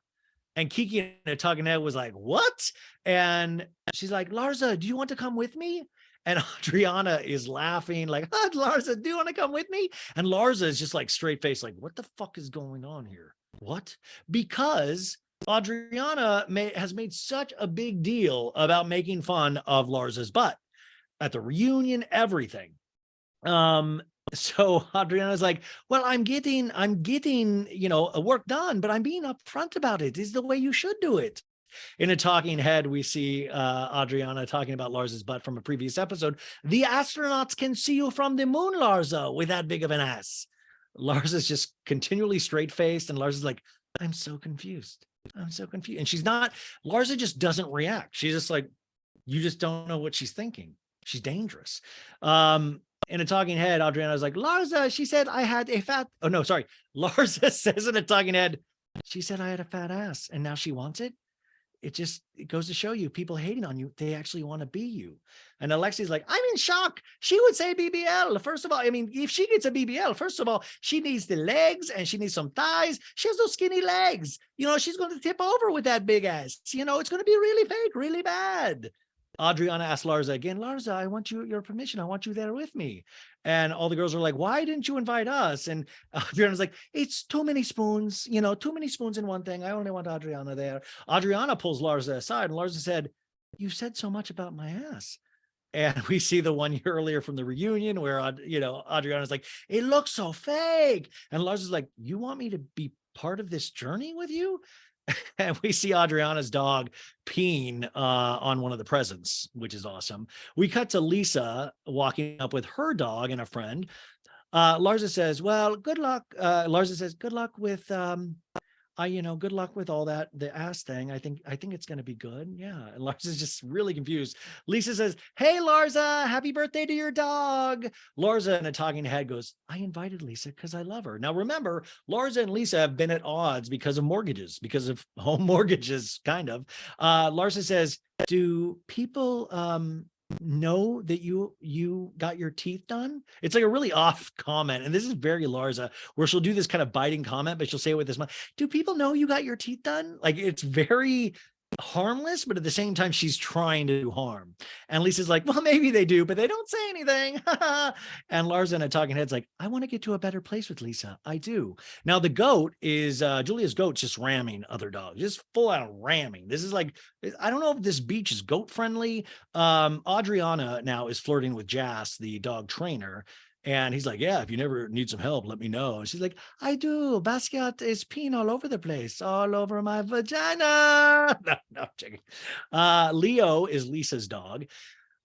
S1: And Kiki in a talking head was like, what? And she's like, Larsa, do you want to come with me? And Adriana is laughing like, Larsa, do you want to come with me? And Larsa is just like straight face, like, what the fuck is going on here? What? Because Adriana has made such a big deal about making fun of Larsa's butt at the reunion, everything. So Adriana's like, well, I'm getting, a work done, but I'm being upfront about it. This is the way you should do it. In a talking head, we see Adriana talking about Larsa's butt from a previous episode. The astronauts can see you from the moon, Larsa, with that big of an ass. Larsa's just continually straight-faced, and Larsa's like, I'm so confused. I'm so confused. And she's not, Larsa just doesn't react. She's just like, you just don't know what she's thinking. She's dangerous. In a talking head, Adriana was like, Larsa, she said I had a fat, oh no, sorry. Larsa says in a talking head, she said I had a fat ass and now she wants it. It goes to show you, people hating on you, they actually want to be you. And Alexi's like, I'm in shock. She would say BBL. First of all, I mean, if she gets a BBL, first of all, she needs the legs and she needs some thighs. She has those skinny legs. She's going to tip over with that big ass. It's going to be really fake, really bad. Adriana asked Larsa again, Larsa, I want your permission. I want you there with me. And all the girls are like, why didn't you invite us? And Adriana's like, it's too many spoons, too many spoons in one thing. I only want Adriana there. Adriana pulls Larsa aside and Larsa said, you said so much about my ass. And we see the 1 year earlier from the reunion where, Adriana's like, it looks so fake. And Larsa's like, you want me to be part of this journey with you? And we see Adriana's dog peeing on one of the presents, which is awesome. We cut to Lisa walking up with her dog and a friend. Larsa says, well, good luck. Larsa says, good luck with, good luck with all that, the ass thing. I think it's going to be good. Yeah. And Larsa's just really confused. Lisa says, hey, Larsa, happy birthday to your dog. Larsa in a talking head goes, I invited Lisa because I love her. Now, remember, Larsa and Lisa have been at odds because of mortgages, because of home mortgages, kind of. Larsa says, do people, know that you got your teeth done? It's like a really off comment, and this is very Larsa, where she'll do this kind of biting comment, but she'll say it with this, do people know you got your teeth done? Like, it's very harmless, but at the same time she's trying to do harm. And Lisa's like, well, maybe they do, but they don't say anything. And Larsa in a talking head's like, I want to get to a better place with Lisa. I do. Now the goat is Julia's goat, just ramming other dogs, just full out ramming. This is like, I don't know if this beach is goat friendly. Adriana now is flirting with Jas, the dog trainer. And he's like, yeah, if you never need some help, let me know. And she's like, I do. Basquiat is peeing all over the place, all over my vagina. No, I'm checking. Leo is Lisa's dog.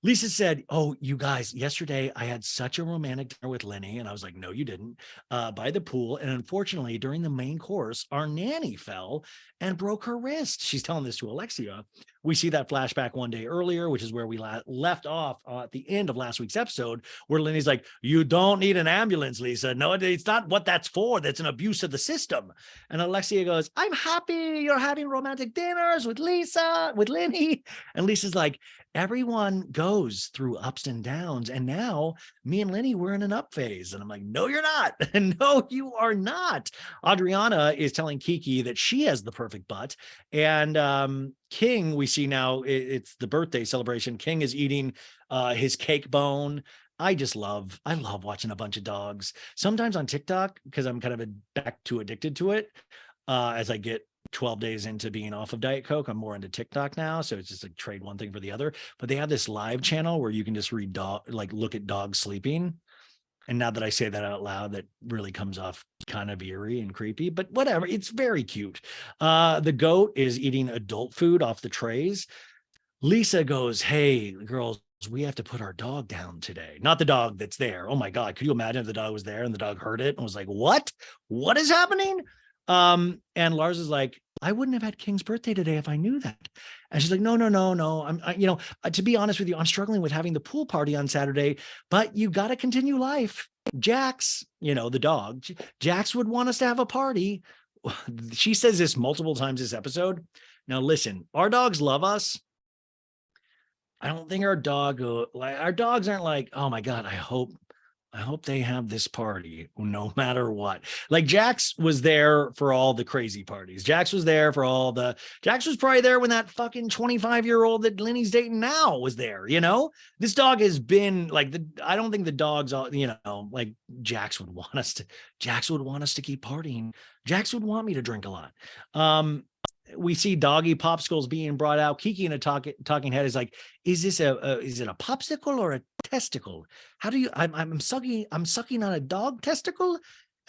S1: Lisa said, oh, you guys, yesterday I had such a romantic dinner with Lenny. And I was like, no, you didn't, by the pool. And unfortunately, during the main course, our nanny fell and broke her wrist. She's telling this to Alexia, We see that flashback one day earlier, which is where we left off at the end of last week's episode, where Lenny's like, you don't need an ambulance, Lisa. No, it's not what that's for. That's an abuse of the system. And Alexia goes, I'm happy you're having romantic dinners with Lisa, with Lenny. And Lisa's like, everyone goes through ups and downs. And now me and Lenny, we're in an up phase. And I'm like, no, you're not. And no, you are not. Adriana is telling Kiki that she has the perfect butt. And King, we see now it's the birthday celebration. King is eating his cake bone. I love watching a bunch of dogs. Sometimes on TikTok, because I'm kind of back too addicted to it. As I get 12 days into being off of Diet Coke, I'm more into TikTok now. So it's just like trade one thing for the other. But they have this live channel where you can just look at dogs sleeping. And now that I say that out loud, that really comes off kind of eerie and creepy, but whatever. It's very cute. The goat is eating adult food off the trays. Lisa goes, hey, girls, we have to put our dog down today. Not the dog that's there. Oh my God. Could you imagine if the dog was there and the dog heard it and was like, what is happening? And Lars is like, I wouldn't have had King's birthday today if I knew that. And she's like, no. To be honest with you, I'm struggling with having the pool party on Saturday, but you got to continue life. Jax, the dog, Jax would want us to have a party. She says this multiple times this episode. Now, listen, our dogs love us. I don't think our dogs aren't like, oh my God, I hope they have this party no matter what. Like Jax was there for all the crazy parties. Jax was was probably there when that fucking 25-year-old that Lenny's dating now was there, This dog has been like I don't think the dogs, like Jax would want us to keep partying. Jax would want me to drink a lot. We see doggy popsicles being brought out. Kiki in a talking head is like, is it a popsicle or a testicle? How do you, I'm sucking on a dog testicle?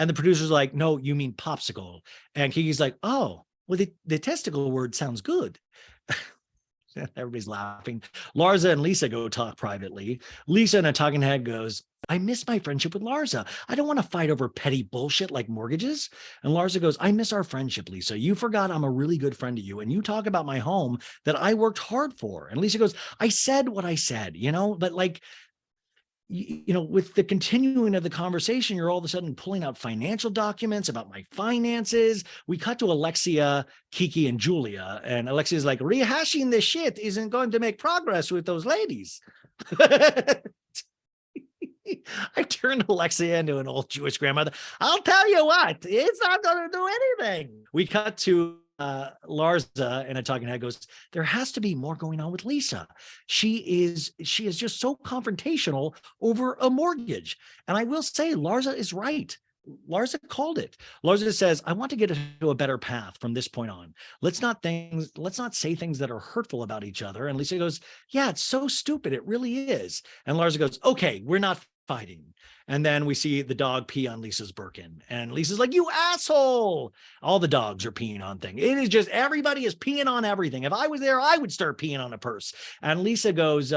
S1: And the producer's like, no, you mean popsicle. And Kiki's like, oh, well, the testicle word sounds good. Everybody's laughing. Larsa and Lisa go talk privately. Lisa in a talking head goes, I miss my friendship with Larsa. I don't want to fight over petty bullshit like mortgages. And Larsa goes, I miss our friendship, Lisa. You forgot I'm a really good friend to you. And you talk about my home that I worked hard for. And Lisa goes, I said what I said, but like, with the continuing of the conversation, you're all of a sudden pulling out financial documents about my finances. We cut to Alexia, Kiki, and Julia. And Alexia's like, rehashing this shit isn't going to make progress with those ladies. I turned Alexia into an old Jewish grandmother. I'll tell you what, it's not going to do anything. We cut to Larsa and a talking head goes, there has to be more going on with Lisa. She is just so confrontational over a mortgage. And I will say, Larsa is right. Larsa called it. Larsa says, I want to get to a better path from this point on. Let's not say things that are hurtful about each other. And Lisa goes, yeah, it's so stupid. It really is. And Larsa goes, okay, we're not fighting. And then we see the dog pee on Lisa's Birkin. And Lisa's like, you asshole. All the dogs are peeing on things. It is just, everybody is peeing on everything. If I was there, I would start peeing on a purse. And Lisa goes,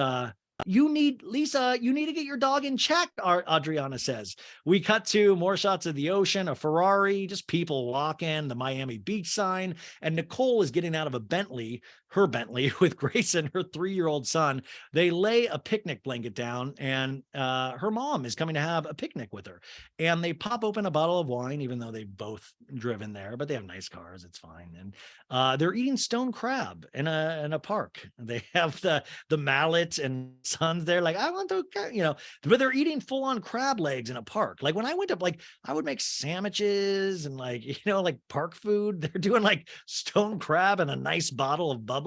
S1: you need to get your dog in check, Adriana says. We cut to more shots of the ocean, a Ferrari, just people walking, the Miami Beach sign. And Nicole is getting out of her Bentley with Grace and her 3-year-old son. They lay a picnic blanket down and her mom is coming to have a picnic with her. And they pop open a bottle of wine, even though they've both driven there, but they have nice cars. It's fine. And they're eating stone crab in a park. They have the mallet and sons there, like, I want to, but they're eating full on crab legs in a park. Like when I went up, like I would make sandwiches and like park food. They're doing like stone crab and a nice bottle of bubbly.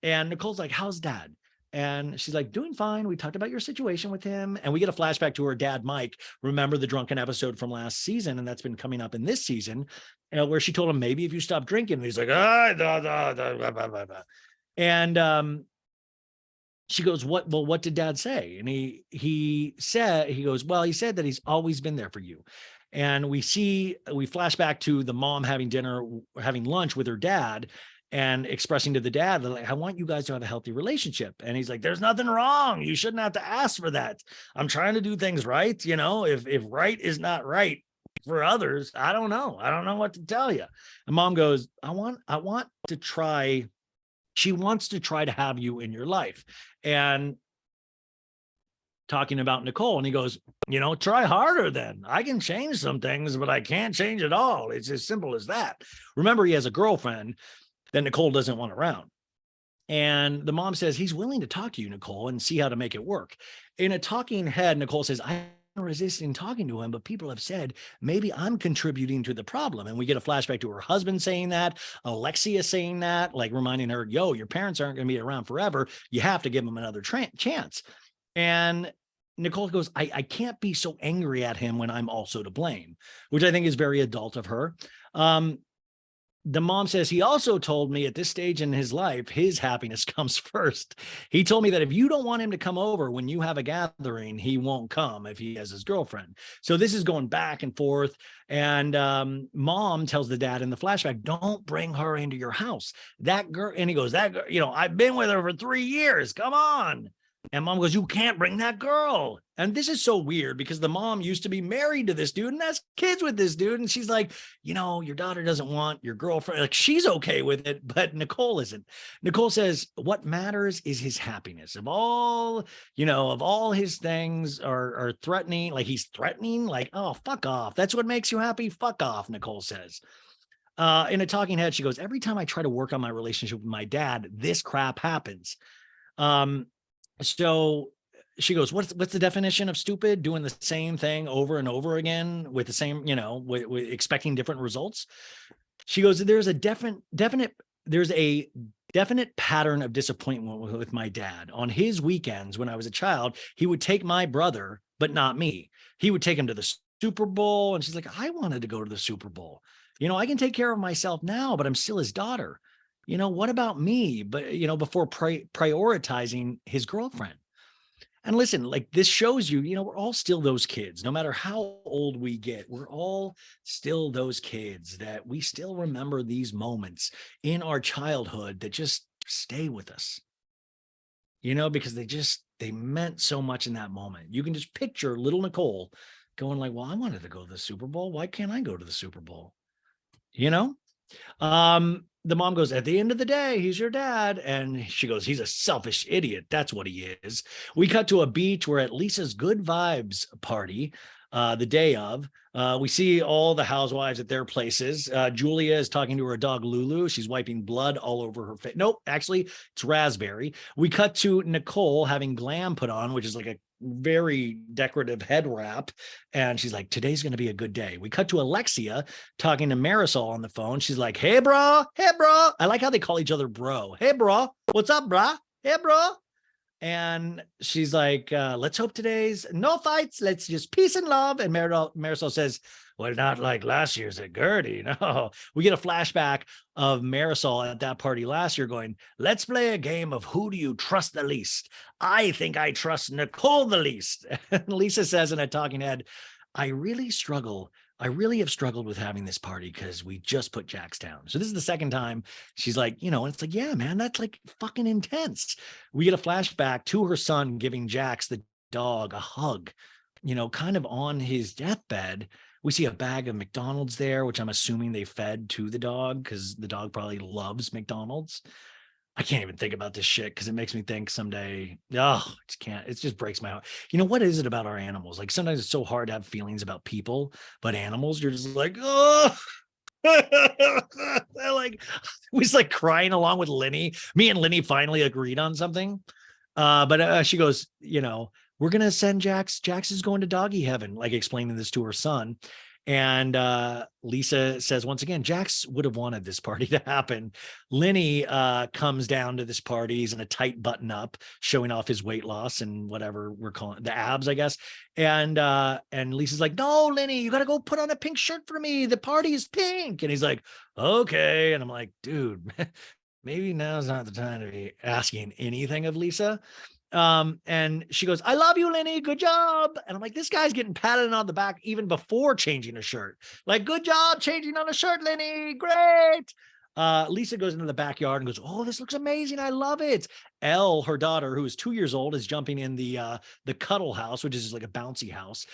S1: And Nicole's like, how's dad? And she's like, doing fine. We talked about your situation with him. And we get a flashback to her dad, Mike. Remember the drunken episode from last season? And that's been coming up in this season, where she told him, maybe if you stop drinking. And he's like, and she goes, what did dad say? And he said that he's always been there for you. And we flash back to the mom having lunch with her dad and expressing to the dad, like, I want you guys to have a healthy relationship. And he's like, there's nothing wrong. You shouldn't have to ask for that. I'm trying to do things right. If right is not right for others, I don't know what to tell you. And mom goes, I want to try She wants to try to have you in your life. And talking about Nicole, and he goes, try harder then. I can change some things, but I can't change it all. It's as simple as that. Remember, he has a girlfriend that Nicole doesn't want around. And the mom says, he's willing to talk to you, Nicole, and see how to make it work. In a talking head, Nicole says, I'm resisting talking to him, but people have said maybe I'm contributing to the problem. And we get a flashback to her husband saying that, Alexia saying that, like reminding her, yo, your parents aren't going to be around forever. You have to give them another chance. And Nicole goes, I can't be so angry at him when I'm also to blame, which I think is very adult of her. The mom says, he also told me at this stage in his life, his happiness comes first. He told me that if you don't want him to come over when you have a gathering, he won't come if he has his girlfriend. So this is going back and forth. And mom tells the dad in the flashback, don't bring her into your house. That girl. And he goes, that girl, I've been with her for 3 years. Come on. And mom goes, you can't bring that girl. And this is so weird because the mom used to be married to this dude and has kids with this dude. And she's like, your daughter doesn't want your girlfriend. Like, she's okay with it, but Nicole isn't. Nicole says, what matters is his happiness. Of all his things are threatening, like he's threatening, like, oh, fuck off. That's what makes you happy. Fuck off, Nicole says. In a talking head, she goes, every time I try to work on my relationship with my dad, this crap happens. So she goes, what's the definition of stupid? Doing the same thing over and over again with the same, with expecting different results. She goes, there's a definite pattern of disappointment with my dad. On his weekends when I was a child, he would take my brother, but not me. He would take him to the Super Bowl. And she's like, I wanted to go to the Super Bowl. I can take care of myself now, but I'm still his daughter. What about me? But, before prioritizing his girlfriend. And listen, like this shows you, we're all still those kids, no matter how old we get, we're all still those kids that we still remember these moments in our childhood that just stay with us, because they meant so much in that moment. You can just picture little Nicole going like, well, I wanted to go to the Super Bowl. Why can't I go to the Super Bowl? The mom goes, at the end of the day, he's your dad. And she goes, he's a selfish idiot. That's what he is. We cut to a beach. We're at Lisa's good vibes party the day of. We see all the housewives at their places. Julia is talking to her dog, Lulu. She's wiping blood all over her face. Nope, actually, it's raspberry. We cut to Nicole having glam put on, which is like a very decorative head wrap. And she's like, today's going to be a good day. We cut to Alexia talking to Marisol on the phone. She's like, hey, bro. Hey, bro. I like how they call each other bro. Hey, bro. What's up, bro? Hey, bro. And she's like, let's hope today's no fights. Let's just peace and love. And Marisol says, well, not like last year's at Gertie. No, we get a flashback of Marisol at that party last year going, let's play a game of who do you trust the least? I think I trust Nicole the least. And Lisa says in a talking head, I really have struggled with having this party because we just put Jax down. So this is the second time she's like, and it's like, yeah, man, that's like fucking intense. We get a flashback to her son giving Jax the dog a hug, kind of on his deathbed. We see a bag of McDonald's there, which I'm assuming they fed to the dog because the dog probably loves McDonald's. I can't even think about this shit because it makes me think someday, it just breaks my heart. What is it about our animals? Like sometimes it's so hard to have feelings about people, but animals, you're just like, oh, like was like crying along with Lenny. Me and Lenny finally agreed on something. But she goes, we're going to send Jax. Jax is going to doggy heaven, like explaining this to her son. And Lisa says, once again, Jax would have wanted this party to happen. Lenny comes down to this party. He's in a tight button up, showing off his weight loss and whatever we're calling the abs, I guess. And Lisa's like, no, Lenny, you got to go put on a pink shirt for me. The party is pink. And he's like, okay. And I'm like, dude, maybe now's not the time to be asking anything of Lisa. And she goes, I love you, Lenny. Good job. And I'm like, this guy's getting patted on the back even before changing a shirt. Like, good job changing on a shirt, Lenny. Great. Lisa goes into the backyard and goes, oh, this looks amazing. I love it. Elle, her daughter, who is 2 years old, is jumping in the cuddle house, which is like a bouncy house.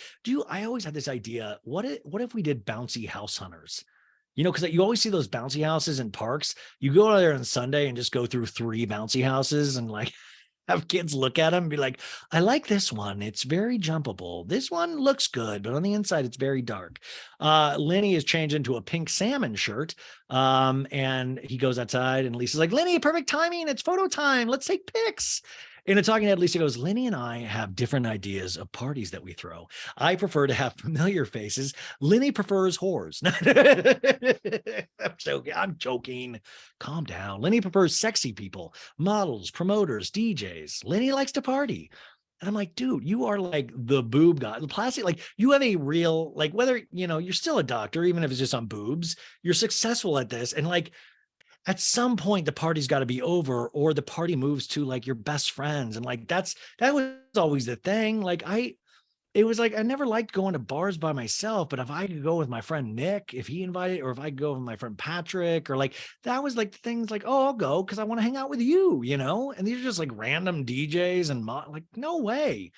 S1: I always had this idea. What if we did bouncy house hunters? You know, because you always see those bouncy houses in parks. You go there on Sunday and just go through 3 bouncy houses and like have kids look at them and be like, I like this one. It's very jumpable. This one looks good, but on the inside, it's very dark. Lenny is changed into a pink salmon shirt. And he goes outside and Lisa's like, Lenny, perfect timing. It's photo time. Let's take pics. In a talking head, Lisa goes, Lenny and I have different ideas of parties that we throw. I prefer to have familiar faces. Lenny prefers whores. I'm joking. Calm down. Lenny prefers sexy people, models, promoters, DJs. Lenny likes to party. And I'm like, dude, you are like the boob guy, the plastic, like you have a real, like whether, you know, you're still a doctor, even if it's just on boobs, you're successful at this. And like, at some point the party's got to be over or the party moves to like your best friends. And like, that was always the thing. Like it was like, I never liked going to bars by myself, but if I could go with my friend Nick, if he invited, or if I could go with my friend Patrick, or like, that was like things like, oh, I'll go because I want to hang out with you, you know? And these are just like random DJs and like, no way.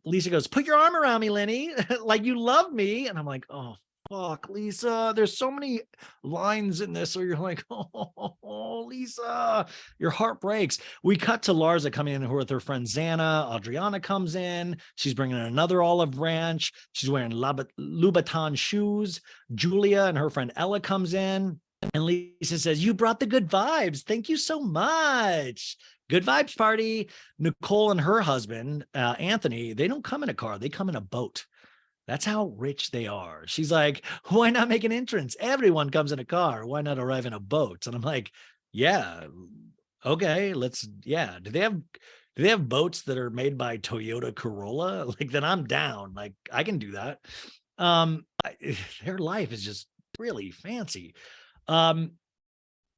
S1: Lisa goes, put your arm around me, Lenny, like you love me. And I'm like, oh, fuck, Lisa, there's so many lines in this where you're like, oh, Lisa, your heart breaks. We cut to Larsa coming in with her friend Xana. Adriana comes in. She's bringing in another olive branch. She's wearing Louboutin shoes. Julia and her friend Ella comes in. And Lisa says, you brought the good vibes. Thank you so much. Good vibes party. Nicole and her husband, Anthony, they don't come in a car. They come in a boat. That's how rich they are. She's like, why not make an entrance? Everyone comes in a car. Why not arrive in a boat? And I'm like, yeah, okay, yeah. Do they have boats that are made by Toyota Corolla? Like, then I'm down. Like, I can do that. Their life is just really fancy. So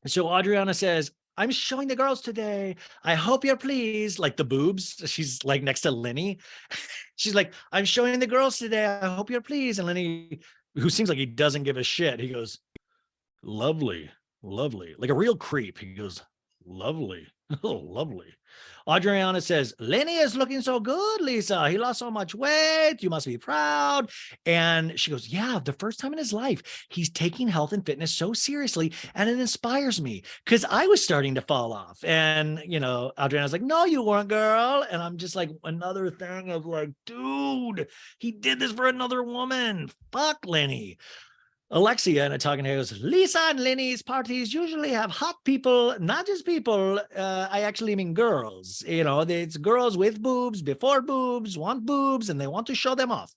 S1: Adriana says, I'm showing the girls today. I hope you're pleased. Like the boobs. She's like next to Lenny. She's like, I'm showing the girls today. I hope you're pleased. And Lenny, who seems like he doesn't give a shit, he goes, lovely, lovely. Like a real creep. He goes, lovely. Oh, lovely. Adriana says, Lenny is looking so good, Lisa. He lost so much weight. You must be proud. And she goes, yeah, the first time in his life, he's taking health and fitness so seriously. And it inspires me because I was starting to fall off. And, you know, Adriana's like, no, you weren't, girl. And I'm just like, another thing of like, dude, he did this for another woman. Fuck Lenny. Alexia in a talking head goes, Lisa and Lenny's parties usually have hot people, not just people. I actually mean girls. You know, it's girls with boobs, before boobs, want boobs, and they want to show them off.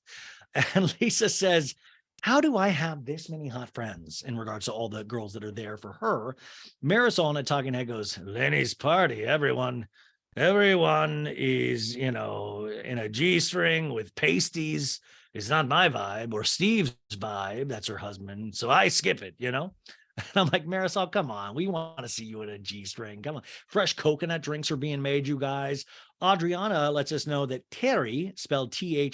S1: And Lisa says, how do I have this many hot friends in regards to all the girls that are there for her? Marisol in a talking head goes, Lenny's party, everyone is, you know, in a G-string with pasties. It's not my vibe or Steve's vibe. That's her husband. So I skip it, you know? And I'm like, Marisol, come on. We want to see you in a G-string. Come on. Fresh coconut drinks are being made, you guys. Adriana lets us know that Terry, spelled Thierry,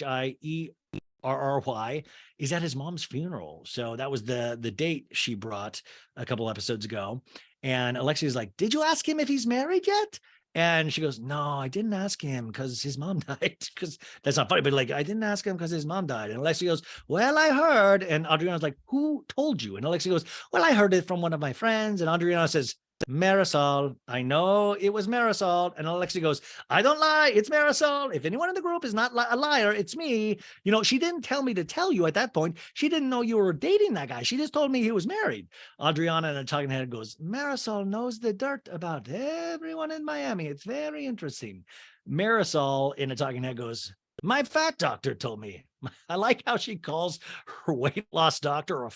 S1: is at his mom's funeral. So that was the date she brought a couple episodes ago. And Alexia's like, did you ask him if he's married yet? And she goes, no, I didn't ask him because his mom died. Because that's not funny, but like, I didn't ask him because his mom died. And Alexia goes, well, I heard. And Adriana's like, who told you? And Alexia goes, well, I heard it from one of my friends. And Adriana says, Marisol, I know it was Marisol. And Alexia goes, I don't lie. It's Marisol. If anyone in the group is not a liar, it's me. You know, she didn't tell me to tell you at that point. She didn't know you were dating that guy. She just told me he was married. Adriana in a talking head goes, Marisol knows the dirt about everyone in Miami. It's very interesting. Marisol in a talking head goes, my fat doctor told me. I like how she calls her weight loss doctor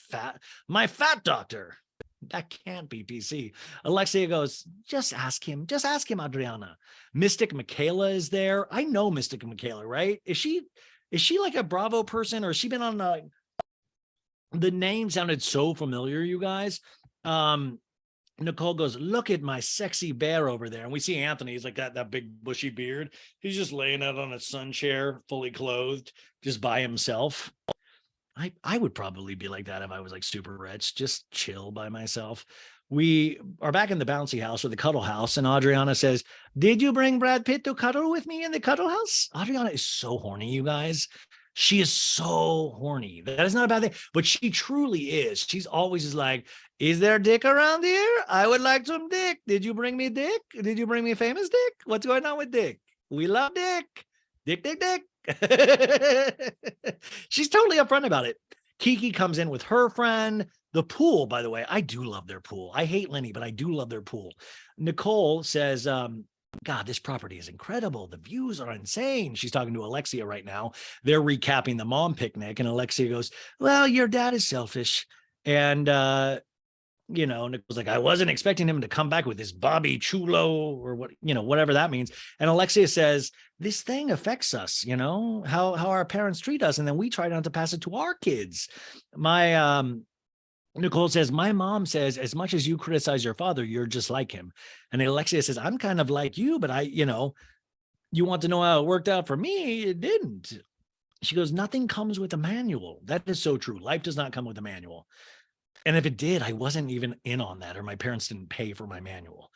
S1: my fat doctor. That can't be PC. Alexia goes, just ask him, Adriana. Mystic Michaela is there. I know Mystic Michaela, right? Is she like a Bravo person, or has she been on the name sounded so familiar, you guys. Nicole goes, look at my sexy bear over there. And we see Anthony, he's like that big bushy beard. He's just laying out on a sun chair, fully clothed, just by himself. I would probably be like that if I was like super rich, just chill by myself. We are back in the bouncy house or the cuddle house. And Adriana says, did you bring Brad Pitt to cuddle with me in the cuddle house? Adriana is so horny, you guys. She is so horny. That is not a bad thing, but she truly is. She's always is like, is there dick around here? I would like some dick. Did you bring me dick? Did you bring me famous dick? What's going on with dick? We love dick. Dick, dick, dick. She's totally upfront about it. Kiki comes in with her friend. The pool, by the way, I do love their pool. I hate Lenny, but I do love their pool. Nicole says, God, this property is incredible. The views are insane. She's talking to Alexia right now. They're recapping the mom picnic, and Alexia goes, well, your dad is selfish. And, Nicole's like, I wasn't expecting him to come back with this Bobby Chulo or what, whatever that means. And Alexia says, this thing affects us, how our parents treat us. And then we try not to pass it to our kids. Nicole says, my mom says, as much as you criticize your father, you're just like him. And Alexia says, I'm kind of like you, but you want to know how it worked out for me? It didn't. She goes, nothing comes with a manual. That is so true. Life does not come with a manual. And if it did, I wasn't even in on that, or my parents didn't pay for my manual.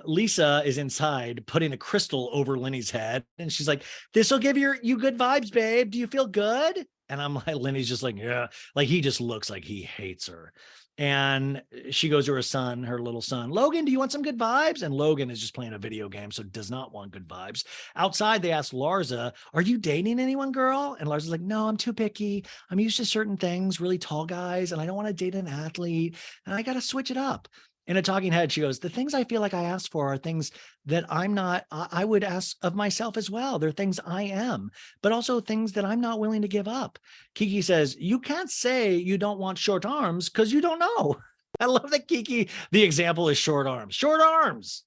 S1: Lisa is inside putting a crystal over Lenny's head. And she's like, this will give you good vibes, babe. Do you feel good? And I'm like, Lenny's just like, yeah, like he just looks like he hates her. And she goes to her son, her little son, Logan, do you want some good vibes? And Logan is just playing a video game, so does not want good vibes. Outside, they ask Larsa, are you dating anyone, girl? And Larsa's like, no, I'm too picky. I'm used to certain things, really tall guys, and I don't want to date an athlete, and I got to switch it up. In a talking head, she goes, the things I feel like I asked for are things that I would ask of myself as well. They're things I am, but also things that I'm not willing to give up. Kiki says, you can't say you don't want short arms because you don't know. I love that Kiki, the example is short arms. Short arms.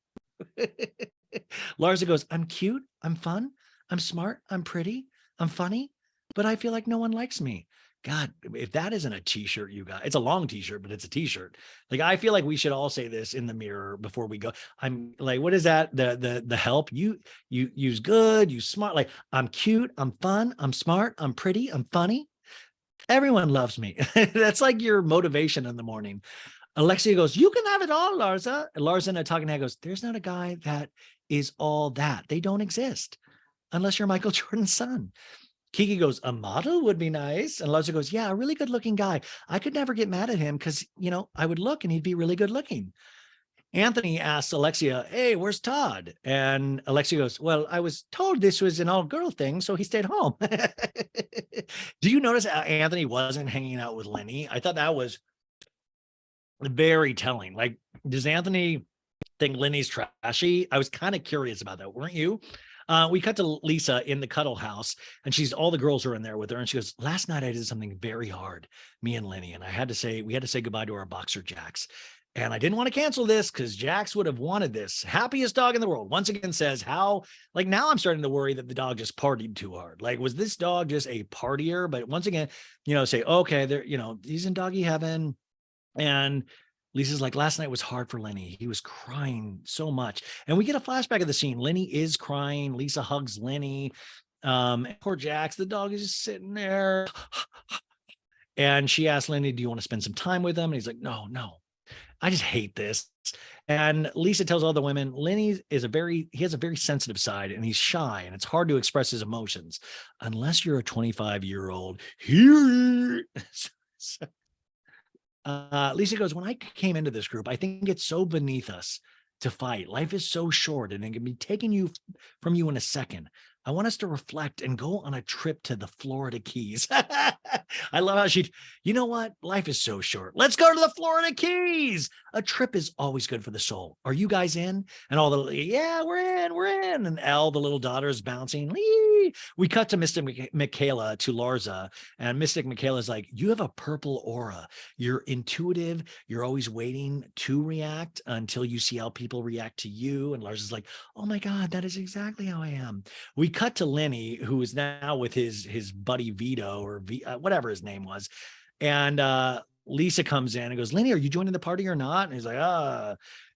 S1: Larsa goes, I'm cute, I'm fun, I'm smart, I'm pretty, I'm funny, but I feel like no one likes me. God, if that isn't a t-shirt, you got, it's a long t-shirt, but it's a t-shirt. Like, I feel like we should all say this in the mirror before we go. I'm like, what is that? The help you use good, you smart. Like, I'm cute, I'm fun, I'm smart, I'm pretty, I'm funny. Everyone loves me. That's like your motivation in the morning. Alexia goes, you can have it all, Larsa. And Larsa in a talking head goes, there's not a guy that is all that. They don't exist unless you're Michael Jordan's son. Kiki goes, a model would be nice. And Larsa goes, yeah, a really good looking guy. I could never get mad at him because, I would look and he'd be really good looking. Anthony asks Alexia, hey, where's Todd? And Alexia goes, well, I was told this was an all-girl thing, so he stayed home. Do you notice Anthony wasn't hanging out with Lenny? I thought that was very telling. Like, does Anthony think Lenny's trashy? I was kind of curious about that, weren't you? We cut to Lisa in the cuddle house, and all the girls are in there with her. And she goes, last night I did something very hard, me and Lenny, and we had to say goodbye to our boxer Jax. And I didn't want to cancel this because Jax would have wanted this. Happiest dog in the world. Once again says how, like, now I'm starting to worry that the dog just partied too hard. Like, was this dog just a partier? But once again, say, okay, they're, he's in doggy heaven. And Lisa's like, last night was hard for Lenny. He was crying so much. And we get a flashback of the scene. Lenny is crying. Lisa hugs Lenny. Poor Jax, the dog is just sitting there. And she asks Lenny, do you want to spend some time with him? And he's like, no, I just hate this. And Lisa tells all the women, Lenny he has a very sensitive side, and he's shy, and it's hard to express his emotions unless you're a 25-year-old. Lisa goes, when I came into this group, I think it's so beneath us to fight. Life is so short, and it can be taken from you in a second. I want us to reflect and go on a trip to the Florida Keys. I love how you know what? Life is so short. Let's go to the Florida Keys. A trip is always good for the soul. Are you guys in? And all yeah, we're in. And Elle, the little daughter, is bouncing. We cut to Mystic Michaela to Larsa, and Mystic Michaela's like, you have a purple aura. You're intuitive. You're always waiting to react until you see how people react to you. And Larsa's like, oh my God, that is exactly how I am. We cut to Lenny, who is now with his buddy Vito, or whatever his name was. And Lisa comes in and goes, Lenny, are you joining the party or not? And he's like,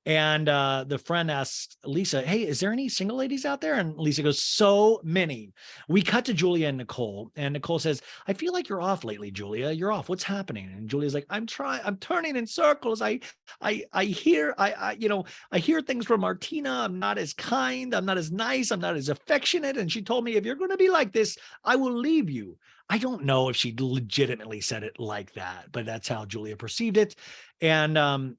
S1: And the friend asks Lisa, hey, is there any single ladies out there? And Lisa goes, so many. We cut to Julia and Nicole says, I feel like you're off lately, Julia. You're off. What's happening? And Julia's like, I'm turning in circles. I hear things from Martina. I'm not as kind. I'm not as nice. I'm not as affectionate. And she told me, if you're going to be like this, I will leave you. I don't know if she legitimately said it like that, but that's how Julia perceived it. And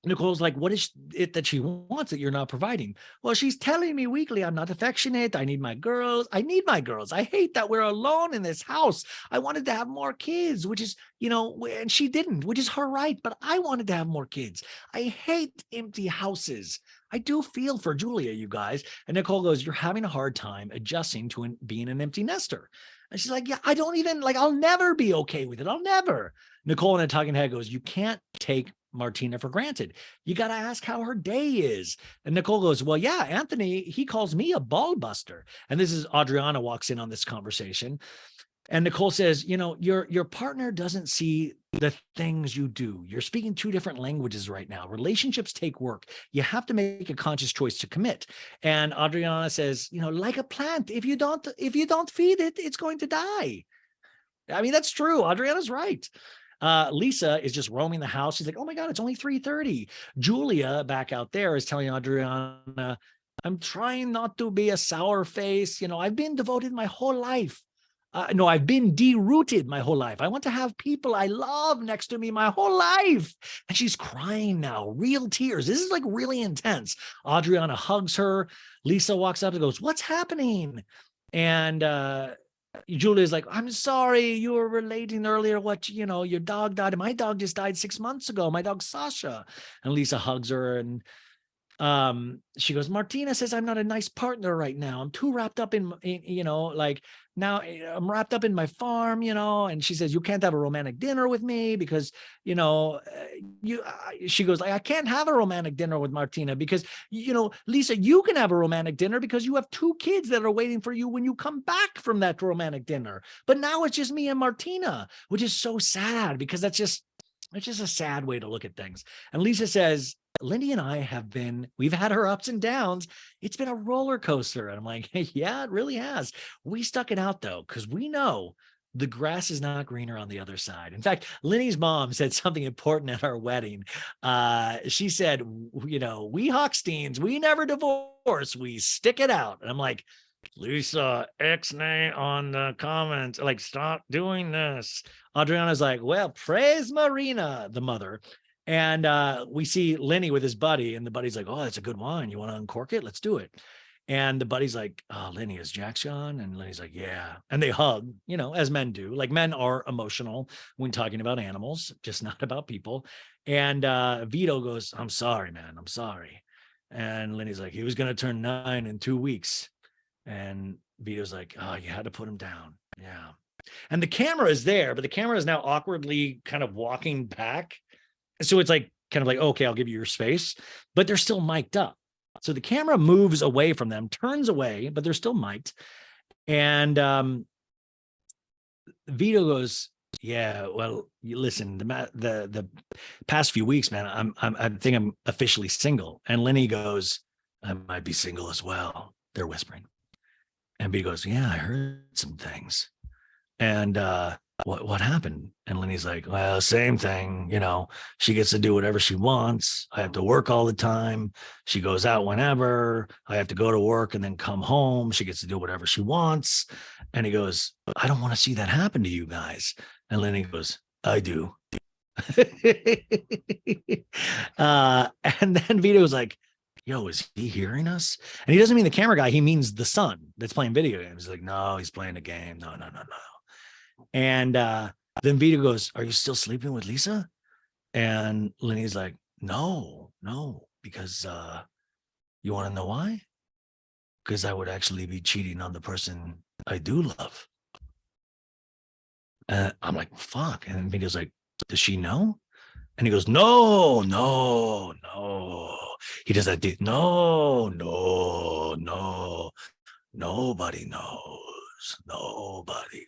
S1: Nicole's like, what is it that she wants that you're not providing? Well, she's telling me weekly, I'm not affectionate. I need my girls. I hate that we're alone in this house. I wanted to have more kids, which is, and she didn't, which is her right. But I wanted to have more kids. I hate empty houses. I do feel for Julia, you guys. And Nicole goes, you're having a hard time adjusting to being an empty nester. And she's like, yeah, I don't even I'll never be okay with it. I'll never. Nicole in a talking head goes, you can't take Martina for granted. You got to ask how her day is. And Nicole goes, well, yeah, Anthony, he calls me a ball buster. And this is Adriana walks in on this conversation. And Nicole says, your partner doesn't see the things you do. You're speaking two different languages right now. Relationships take work. You have to make a conscious choice to commit. And Adriana says, like a plant, if you don't feed it, it's going to die. I mean, that's true. Adriana's right. Lisa is just roaming the house. She's like, oh my God, it's only 3:30. Julia back out there is telling Adriana, I'm trying not to be a sour face. I've been devoted my whole life. No, I've been derooted my whole life. I want to have people I love next to me my whole life. And she's crying now, real tears. This is really intense. Adriana hugs her. Lisa walks up and goes, what's happening? And Julia's like, I'm sorry, you were relating earlier what, your dog died. My dog just died 6 months ago. My dog, Sasha. And Lisa hugs her and she goes, Martina says I'm not a nice partner right now. I'm too wrapped up in now I'm wrapped up in my farm, and she says, you can't have a romantic dinner with me because, she goes, I can't have a romantic dinner with Martina because, Lisa, you can have a romantic dinner because you have 2 kids that are waiting for you when you come back from that romantic dinner. But now it's just me and Martina, which is so sad because it's just a sad way to look at things. And Lisa says, Lindy and I we've had our ups and downs. It's been a roller coaster. And I'm like, yeah, it really has. We stuck it out though, because we know the grass is not greener on the other side. In fact, Lindy's mom said something important at our wedding. She said, we Hochsteins, we never divorce. We stick it out. And I'm like, Lisa, X-nay on the comments. Stop doing this. Adriana's like, well, praise Marina, the mother. And we see Lenny with his buddy, and the buddy's like, oh, that's a good wine. You want to uncork it? Let's do it. And the buddy's like, oh, Lenny, is Jack's gone? And Lenny's like, yeah. And they hug, as men do. Men are emotional when talking about animals, just not about people. And Vito goes, I'm sorry, man. I'm sorry. And Lenny's like, he was going to turn 9 in 2 weeks. And Vito's like, oh, you had to put him down. Yeah. And the camera is there, but the camera is now awkwardly kind of walking back. So it's okay, I'll give you your space, but they're still mic'd up. So the camera moves away from them, turns away, but they're still mic'd. And Vito goes, yeah, well, you listen, the past few weeks, man, I think I'm officially single. And Lenny goes, I might be single as well. They're whispering. And Vito goes, yeah, I heard some things. And what happened? And Lenny's like, well, same thing. She gets to do whatever she wants. I have to work all the time. She goes out whenever. I have to go to work and then come home. She gets to do whatever she wants. And he goes, I don't want to see that happen to you guys. And Lenny goes, I do. And then Vito's like, yo, is he hearing us? And he doesn't mean the camera guy. He means the son that's playing video games. He's like, no, he's playing a game. No. And then Vito goes, are you still sleeping with Lisa? And Lenny's like, no, because you want to know why? Because I would actually be cheating on the person I do love. I'm like, fuck. And Vito's like, does she know? And he goes, no. He does that. No. Nobody knows. Nobody.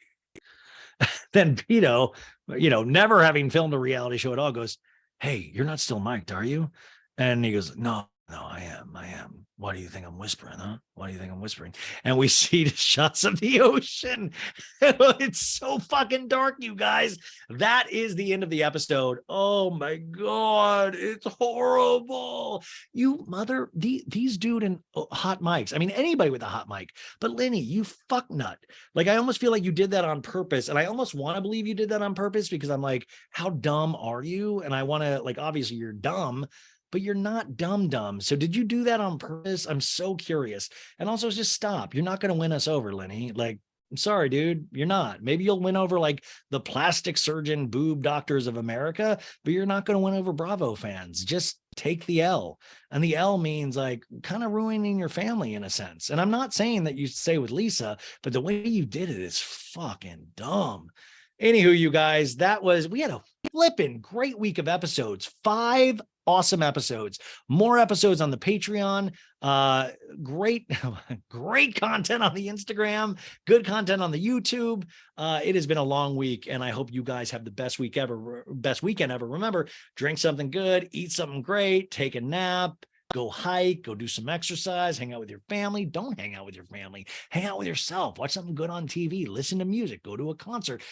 S1: Then Pito, never having filmed a reality show at all, goes, "Hey, you're not still mic'd, are you?" And he goes, "No, no, I am. I am. Why do you think I'm whispering, huh? Why do you think I'm whispering?" And we see the shots of the ocean. It's so fucking dark, you guys. That is the end of the episode. Oh my God. It's horrible. These dude and hot mics. I mean, anybody with a hot mic, but Lenny, you fuck nut. Like, I almost feel like you did that on purpose. And I almost want to believe you did that on purpose because I'm like, how dumb are you? And I want to, like, obviously you're dumb, but you're not dumb. So did you do that on purpose? I'm so curious. And also just stop. You're not going to win us over, Lenny. Like, I'm sorry, dude. You're not. Maybe you'll win over like the plastic surgeon boob doctors of America, but you're not going to win over Bravo fans. Just take the L. And the L means like kind of ruining your family in a sense. And I'm not saying that you stay with Lisa, but the way you did it is fucking dumb. Anywho, you guys, we had a flipping great week of episodes. 5 awesome episodes, more episodes on the Patreon, great content on the Instagram, good content on the YouTube. It has been a long week, and I hope you guys have the best weekend ever. Remember, drink something good, eat something great, take a nap, go hike, go do some exercise, hang out with your family. Don't hang out with your family, hang out with yourself, watch something good on TV, listen to music, go to a concert.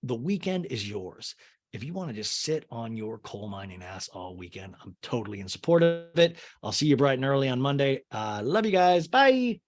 S1: The weekend is yours. If you want to just sit on your coal mining ass all weekend, I'm totally in support of it. I'll see you bright and early on Monday. Love you guys. Bye.